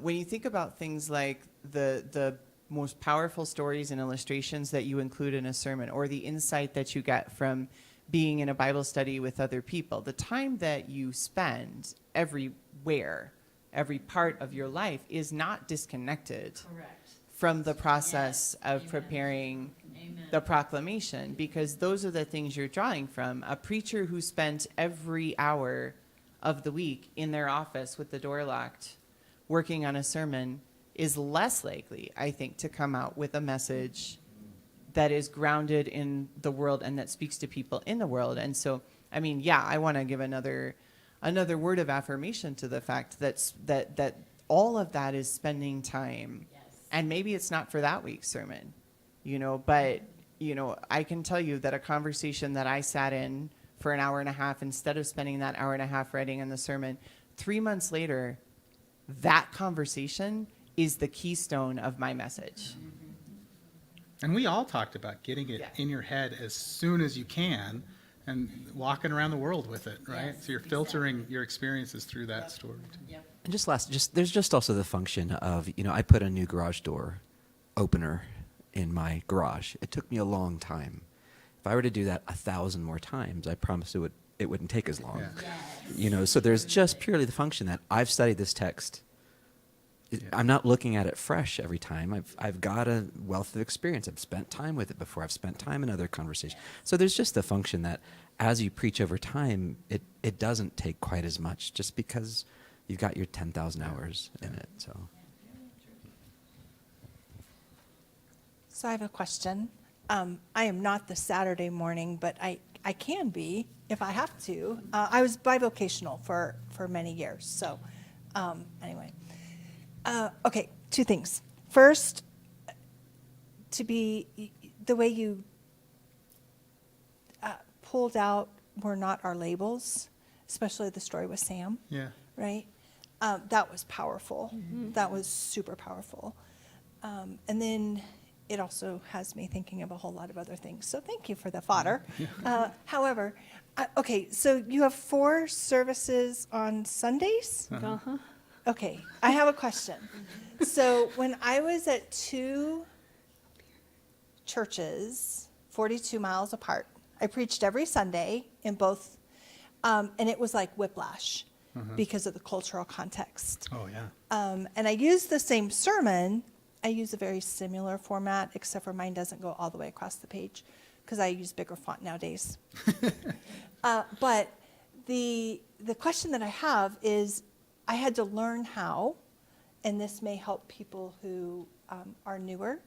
when you think about things like the most powerful stories and illustrations that you include in a sermon, or the insight that you get from being in a Bible study with other people, the time that you spend everywhere, every part of your life is not disconnected Correct. from the process Yes. of Amen. preparing Amen. the proclamation, because those are the things you're drawing from. A preacher who spent every hour of the week in their office with the door locked, working on a sermon, is less likely, I think, to come out with a message that is grounded in the world and that speaks to people in the world. And so, I mean, yeah, I want to give another word of affirmation to the fact that all of that is spending time. Yes. And maybe it's not for that week's sermon, but, I can tell you that a conversation that I sat in for an hour and a half, instead of spending that hour and a half writing in the sermon, 3 months later, that conversation is the keystone of my message. And we all talked about getting it Yeah. in your head as soon as you can and walking around the world with it, right? Yes, So you're filtering your experiences through that story. Yep. And there's just also the function of, I put a new garage door opener in my garage. It took me a long time. If I were to do that 1,000 more times, I promise it wouldn't take as long. Yeah. So there's just purely the function that I've studied this text. Yeah. I'm not looking at it fresh every time. I've got a wealth of experience. I've spent time with it before. I've spent time in other conversations. So there's just the function that as you preach over time, it doesn't take quite as much just because you've got your 10,000 hours in it. So So I have a question. I am not the Saturday morning, but I can be if I have to. I was bivocational for many years. So anyway. Okay, two things. First, the way you pulled out were not our labels, especially the story with Sam, Yeah. right? That was powerful. That was super powerful. And then it also has me thinking of a whole lot of other things. So thank you for the fodder. However, okay, so you have 4 services on Sundays? Uh-huh. Okay, I have a question. So when I was at 2 churches, 42 miles apart, I preached every Sunday in both, and it was like whiplash because of the cultural context. Oh, yeah. And I used the same sermon. I use a very similar format, except for mine doesn't go all the way across the page because I use bigger font nowadays. But the question that I have is, I had to learn how, and this may help people who are newer,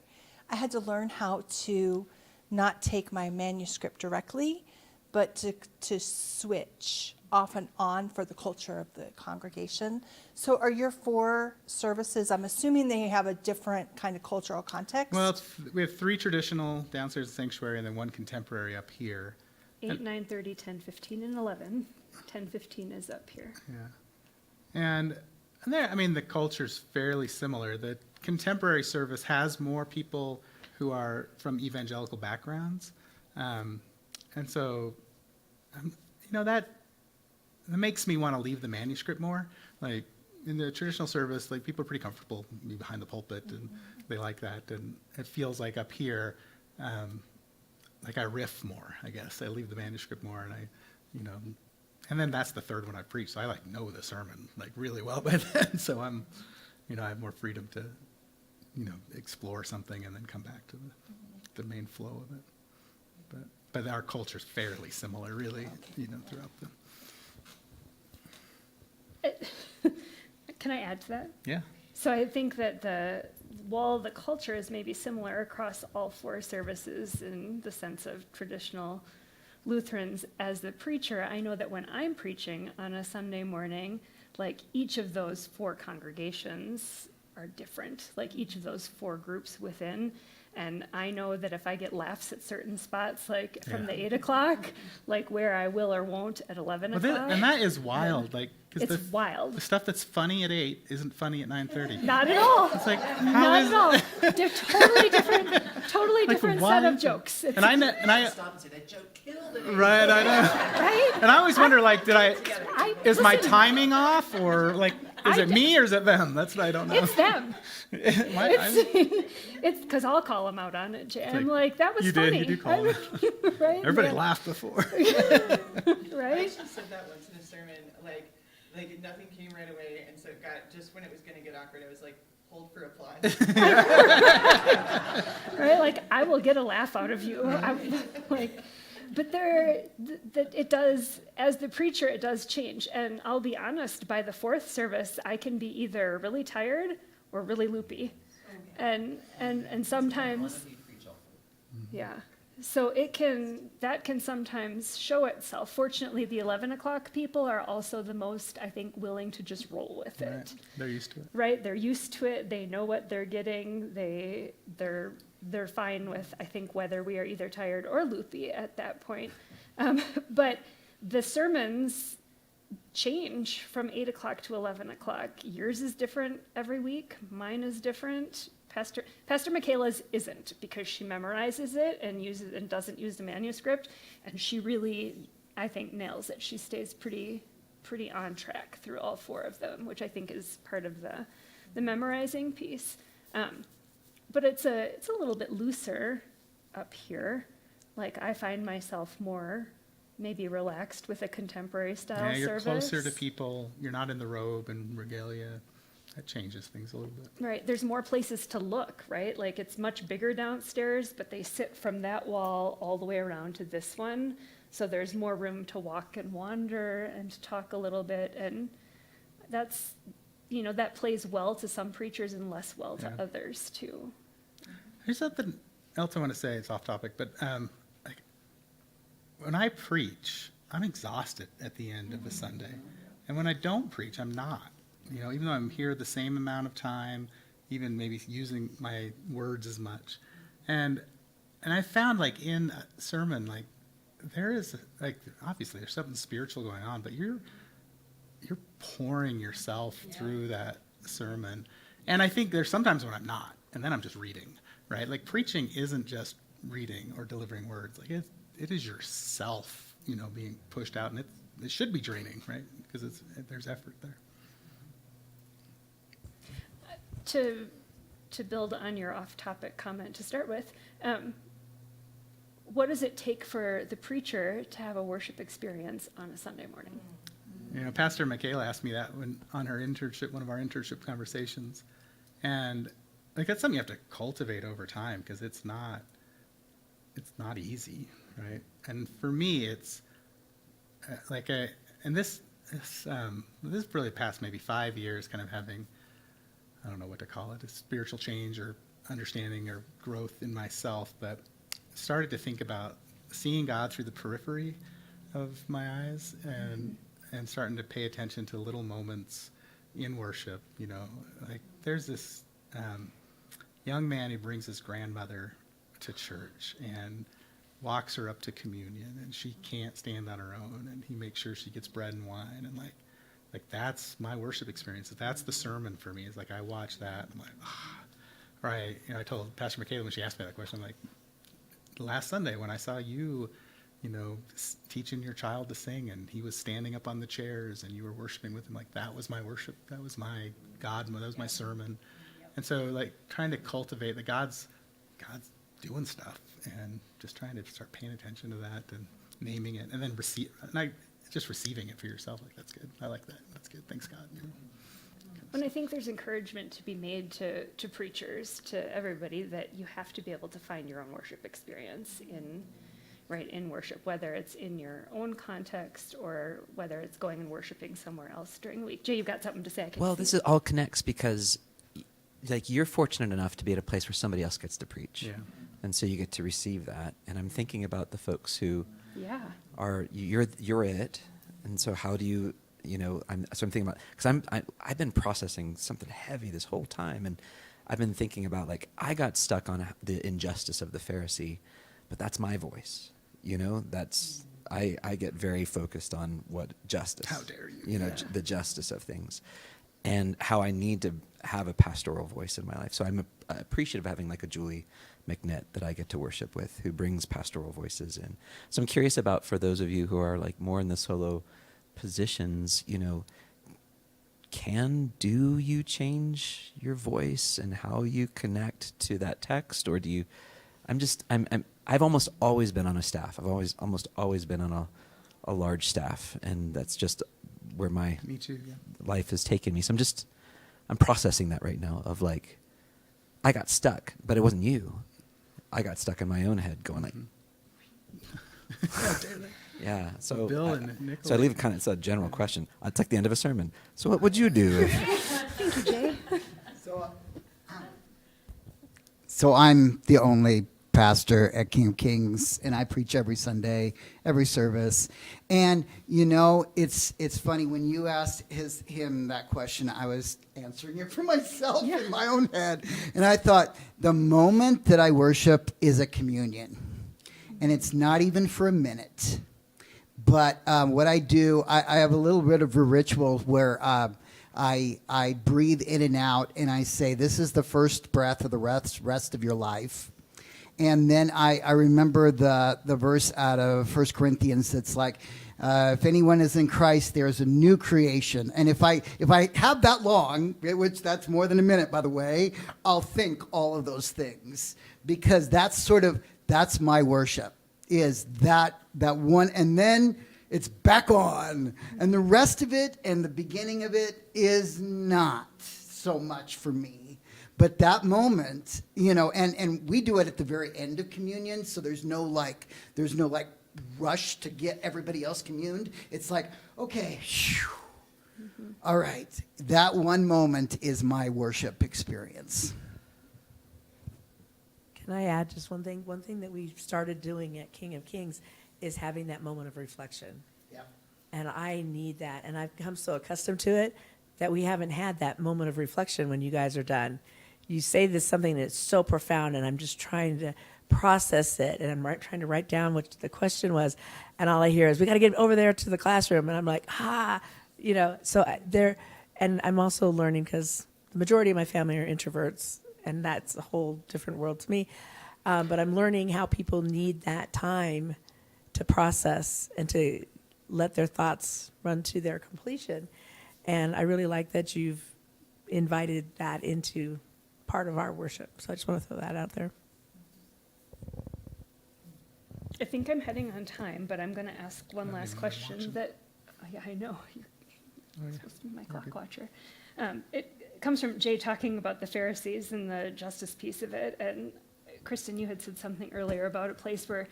I had to learn how to not take my manuscript directly, but to switch off and on for the culture of the congregation. So are your 4 services, I'm assuming they have a different kind of cultural context? Well, we have 3 traditional downstairs at the sanctuary and then 1 contemporary up here. 8, 9:30, 10:15, and 11. 10:15 is up here. Yeah. And there, I mean, the culture's fairly similar. The contemporary service has more people who are from evangelical backgrounds. And so, that makes me want to leave the manuscript more. Like, in the traditional service, like, people are pretty comfortable behind the pulpit, and they like that. And it feels like up here, like I riff more, I guess. I leave the manuscript more, and and then that's the third one I preach. So I know the sermon really well by then. So I have more freedom to, explore something and then come back to the main flow of it. But our culture's fairly similar, really, throughout the. Can I add to that? Yeah. So I think that while the culture is maybe similar across all 4 services in the sense of traditional Lutherans, as the preacher, I know that when I'm preaching on a Sunday morning, each of those 4 congregations are different, each of those 4 groups within. And I know that if I get laughs at certain spots, like from the 8 o'clock, like where I will or won't at 11 o'clock. And that is wild. Like, 'cause It's wild. the stuff that's funny at 8 isn't funny at 9:30. Not at all. It's like, how Not is at all. They're totally different why- set of jokes. It's, And I Stop and say that joke killed it. right, I know. right? And I always wonder, like, is my listen, timing off, or like, is I it d- me or is it them? That's what I don't know. It's them. I- It's because I'll call them out on it. Jay. I'm like, like, that was you funny. did, you do call them. Right? Everybody Yeah. laughed before. I Right? actually said that once in a sermon, like nothing came right away, and so it got, just when it was gonna get awkward, I was like, hold for applause. Right? Like, I will get a laugh out of you. Like, but it does, as the preacher, it does change. And I'll be honest, by the fourth service, I can be either really tired or really loopy. And sometimes, yeah. So that can sometimes show itself. Fortunately, the 11 o'clock people are also the most, I think, willing to just roll with it. Right. They're used to it. Right? They're used to it. They know what they're getting. They're fine with, I think, whether we are either tired or loopy at that point. But the sermons change from 8 o'clock to 11 o'clock. Yours is different every week. Mine is different. Pastor Michaela's isn't, because she memorizes it and doesn't use the manuscript, and she really, I think, nails it. She stays pretty on track through all 4 of them, which I think is part of the memorizing piece. But it's a little bit looser up here. Like, I find myself more maybe relaxed with a contemporary style Yeah, you're service. closer to people. You're not in the robe and regalia. That changes things a little bit. Right, there's more places to look, right? Like, it's much bigger downstairs, but they sit from that wall all the way around to this one. So there's more room to walk and wander and to talk a little bit. And that's, that plays well to some preachers and less well to Yeah. others too. There's something else I want to say. It's off topic, but like, when I preach, I'm exhausted at the end of a Sunday. And when I don't preach, I'm not. Even though I'm here the same amount of time, even maybe using my words as much. And I found, like, in a sermon, like, there is, like, obviously there's something spiritual going on, but you're pouring yourself through that sermon. And I think there's sometimes when I'm not, and then I'm just reading, right? Like, preaching isn't just reading or delivering words. Like, it is yourself, being pushed out, and it should be draining, right? Because there's effort there. To build on your off-topic comment to start with, what does it take for the preacher to have a worship experience on a Sunday morning? Pastor Michaela asked me that on her internship, one of our internship conversations. And, like, that's something you have to cultivate over time, because it's not easy, right? And for me, it's and this really past maybe 5 years, kind of having, I don't know what to call it, a spiritual change or understanding or growth in myself, but started to think about seeing God through the periphery of my eyes and starting to pay attention to little moments in worship. Like, there's this young man who brings his grandmother to church and walks her up to communion, and she can't stand on her own, and he makes sure she gets bread and wine, and like that's my worship experience. That's the sermon for me. It's like, I watch that, I'm like, right. I told Pastor Michaela when she asked me that question, I'm like, last Sunday when I saw you, teaching your child to sing, and he was standing up on the chairs and you were worshiping with him, like, that was my worship. That was my God. That was my sermon. And so, like, trying to cultivate that God's doing stuff, and just trying to start paying attention to that and naming it, and then just receiving it for yourself. Like, that's good. I like that. That's good. Thanks, God. And I think there's encouragement to be made to preachers, to everybody, that you have to be able to find your own worship experience in worship, whether it's in your own context or whether it's going and worshiping somewhere else during the week. Jay, you've got something to say. Well, this all connects because, like, you're fortunate enough to be at a place where somebody else gets to preach. Yeah. And so you get to receive that. And I'm thinking about the folks who Yeah. you're it. And so how do you, I'm thinking about, because I've been processing something heavy this whole time, and I've been thinking about, like, I got stuck on the injustice of the Pharisee, but that's my voice. You know, that's, I get very focused on what justice. How dare you. You know, the justice of things, and how I need to have a pastoral voice in my life. So I'm appreciative of having like a Julie McNett that I get to worship with, who brings pastoral voices in. So I'm curious about, for those of you who are like more in the solo positions, you know, do you change your voice and how you connect to that text, or do you? I've almost always been on a staff. I've almost always been on a large staff, and that's just where my Me too, yeah. life has taken me. So I'm processing that right now, of like, I got stuck, but it wasn't you. I got stuck in my own head, going like, yeah. So Bill and Nicholas. so I leave it's a general question. It's like the end of a sermon. So what would you do? Thank you, Jay. So I'm the only pastor at King of Kings, and I preach every Sunday, every service. And you know, it's funny, when you asked him that question, I was answering it for myself in my own head. And I thought, the moment that I worship is a communion, and it's not even for a minute. But what I do, I have a little bit of a ritual where I breathe in and out, and I say, this is the first breath of the rest of your life. And then I remember the verse out of 1 Corinthians that's like, if anyone is in Christ, there's a new creation. And if I have that long, which that's more than a minute, by the way, I'll think all of those things, because that's my worship, is that one, and then it's back on. And the rest of it and the beginning of it is not so much for me. But that moment, you know, and we do it at the very end of communion, so there's no rush to get everybody else communed. It's like, okay, all right, that one moment is my worship experience. Can I add just one thing? One thing that we started doing at King of Kings is having that moment of reflection. Yeah. And I need that. And I've become so accustomed to it that we haven't had that moment of reflection when you guys are done. You say this something that's so profound, and I'm just trying to process it, and I'm trying to write down what the question was, and all I hear is, we got to get over there to the classroom, and I'm like, you know, so and I'm also learning, because the majority of my family are introverts, and that's a whole different world to me, but I'm learning how people need that time to process and to let their thoughts run to their completion, and I really like that you've invited that into part of our worship. So I just want to throw that out there. I think I'm heading on time, but I'm going to ask one last question that, yeah, I know, you're supposed to be my clock watcher. It comes from Jay talking about the Pharisees and the justice piece of it. And Kristen, you had said something earlier about a place where,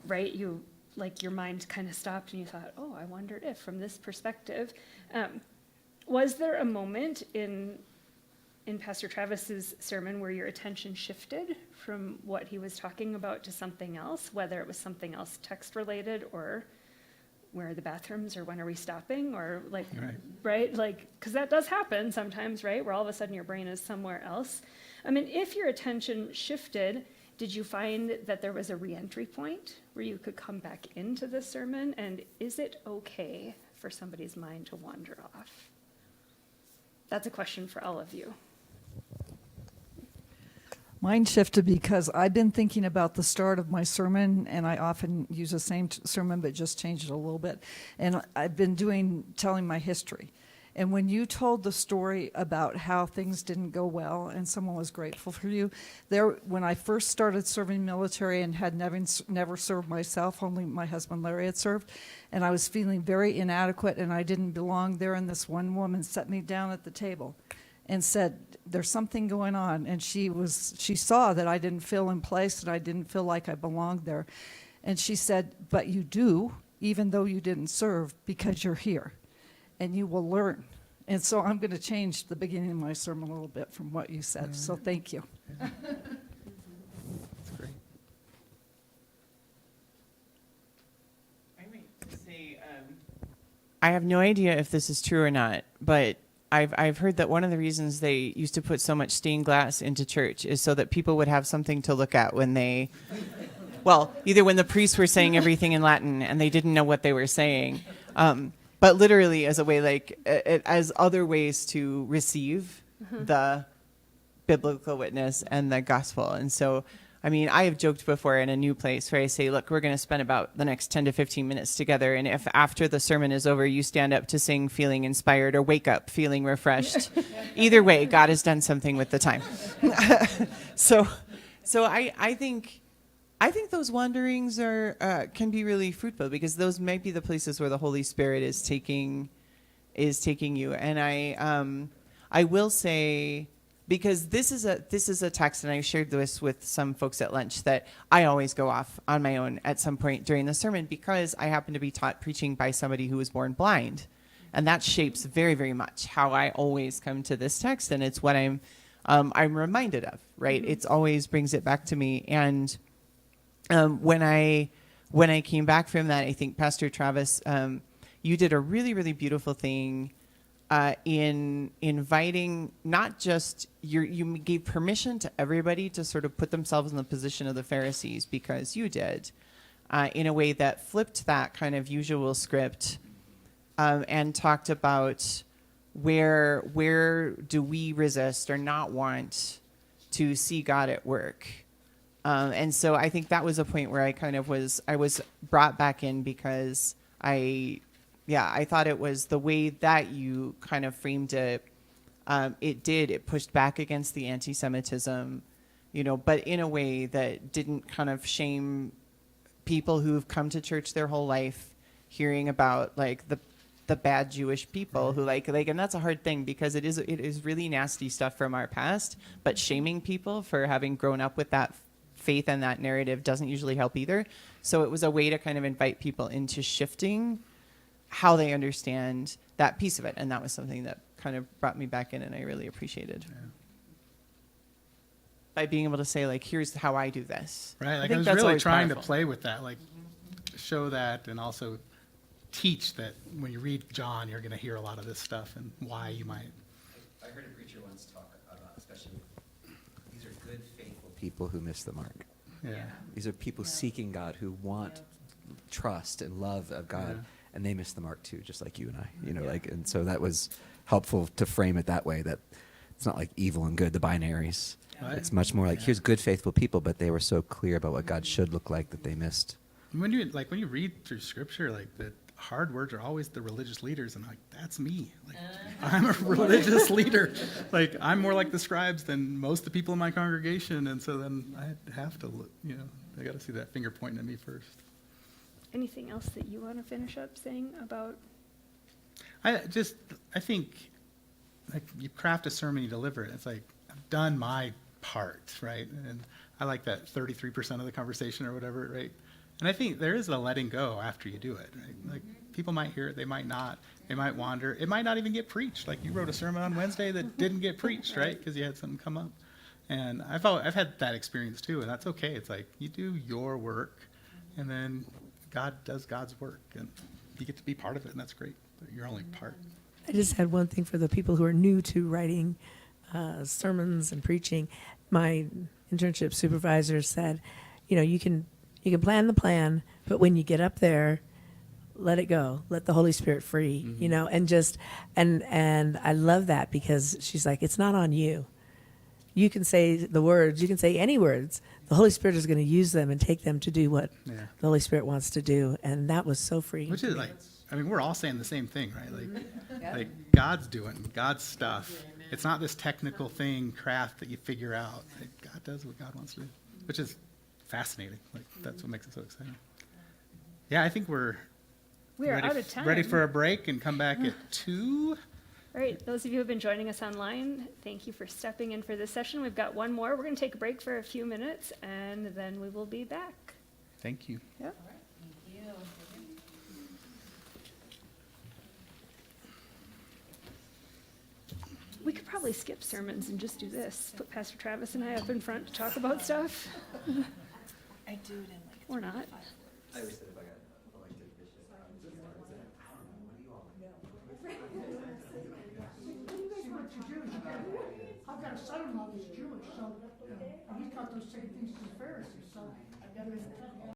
right, you, like, your mind kind of stopped and you thought, oh, I wondered if, from this perspective. Was there a moment in Pastor Travis's sermon where your attention shifted from what he was talking about to something else, whether it was something else text related, or where are the bathrooms, or when are we stopping, or like, right? Like, because that does happen sometimes, right? Where all of a sudden your brain is somewhere else. I mean, if your attention shifted, did you find that there was a re-entry point where you could come back into the sermon? And is it okay for somebody's mind to wander off? That's a question for all of you. Mine shifted because I've been thinking about the start of my sermon, and I often use the same sermon but just change it a little bit. And I've been telling my history. And when you told the story about how things didn't go well and someone was grateful for you, when I first started serving military and had never served myself, only my husband Larry had served, and I was feeling very inadequate and I didn't belong there, and this one woman set me down at the table and said, there's something going on. And she saw that I didn't feel in place, and I didn't feel like I belonged there. And she said, but you do, even though you didn't serve, because you're here, and you will learn. And so I'm going to change the beginning of my sermon a little bit from what you said. So thank you. That's great. I might say, I have no idea if this is true or not, but I've heard that one of the reasons they used to put so much stained glass into church is so that people would have something to look at when they, well, either when the priests were saying everything in Latin and they didn't know what they were saying, but literally as a way, like, as other ways to receive the biblical witness and the gospel. And so, I mean, I have joked before in a new place where I say, look, we're going to spend about the next 10 to 15 minutes together. And if after the sermon is over, you stand up to sing feeling inspired or wake up feeling refreshed, either way, God has done something with the time. So I think those wanderings are can be really fruitful, because those might be the places where the Holy Spirit is taking you. And I will say, because this is a text, and I shared this with some folks at lunch, that I always go off on my own at some point during the sermon, because I happen to be taught preaching by somebody who was born blind, and that shapes very, very much how I always come to this text, and it's what I'm reminded of, right? It's always brings it back to me. And when I came back from that, I think Pastor Travis, you did a really, really beautiful thing. In inviting, not just you gave permission to everybody to sort of put themselves in the position of the Pharisees, because you did, in a way that flipped that kind of usual script, and talked about where do we resist or not want to see God at work. And so I think that was a point where I was brought back in, because I thought it was the way that you kind of framed it. It pushed back against the anti-Semitism, but in a way that didn't kind of shame people who've come to church their whole life, hearing about like the bad Jewish people who like, and that's a hard thing, because it is really nasty stuff from our past, but shaming people for having grown up with that faith and that narrative doesn't usually help either. So it was a way to kind of invite people into shifting how they understand that piece of it. And that was something that kind of brought me back in, and I really appreciated. Yeah. By being able to say, like, here's how I do this. Right, like I I was really trying to play with that, like show that, and also teach that when you read John, you're going to hear a lot of this stuff and why you might. I heard a preacher once talk about, especially, these are good, faithful people who miss the mark. Yeah. These are people seeking God, who want trust and love of God. Yeah. And they miss the mark too, just like you and I, and so that was helpful to frame it that way, that it's not like evil and good, the binaries. Right. It's much more like, here's good, faithful people, but they were so clear about what God should look like that they missed. When you read through Scripture, like the hard words are always the religious leaders, and like that's me. Like I'm a religious leader. Like I'm more like the scribes than most of the people in my congregation, and so then I have to, I got to see that finger pointing at me first. Anything else that you want to finish up saying about? I think, like, you craft a sermon, you deliver it. It's like, I've done my part, right? And I like that 33% of the conversation or whatever, right? And I think there is a letting go after you do it, right? Like, people might hear it, they might not, they might wander. It might not even get preached. Like, you wrote a sermon on Wednesday that didn't get preached, right? Because you had something come up. And I've had that experience too, and that's okay. It's like, you do your work, and then God does God's work, and you get to be part of it, and that's great. But you're only part. I just had one thing for the people who are new to writing sermons and preaching. My internship supervisor said, you can plan the plan, but when you get up there, let it go. Let the Holy Spirit free, and I love that, because she's like, it's not on you. You can say the words, you can say any words. The Holy Spirit is going to use them and take them to do what the Holy Spirit wants to do. And that was so freeing. Which is like, we're all saying the same thing, right? Like God's doing God's stuff. It's not this technical craft that you figure out. Like, God does what God wants to do, which is fascinating. Like, that's what makes it so exciting. Yeah, I think we're out of time. Ready for a break and come back at 2. All right, those of you who have been joining us online, thank you for stepping in for this session. We've got one more. We're going to take a break for a few minutes, and then we will be back. Thank you. Yep. Thank you. We could probably skip sermons and just do this. Put Pastor Travis and I up in front to talk about stuff. I do it in like. Or not. I always said if I got elected bishop, those same things as the Pharisees, so I got to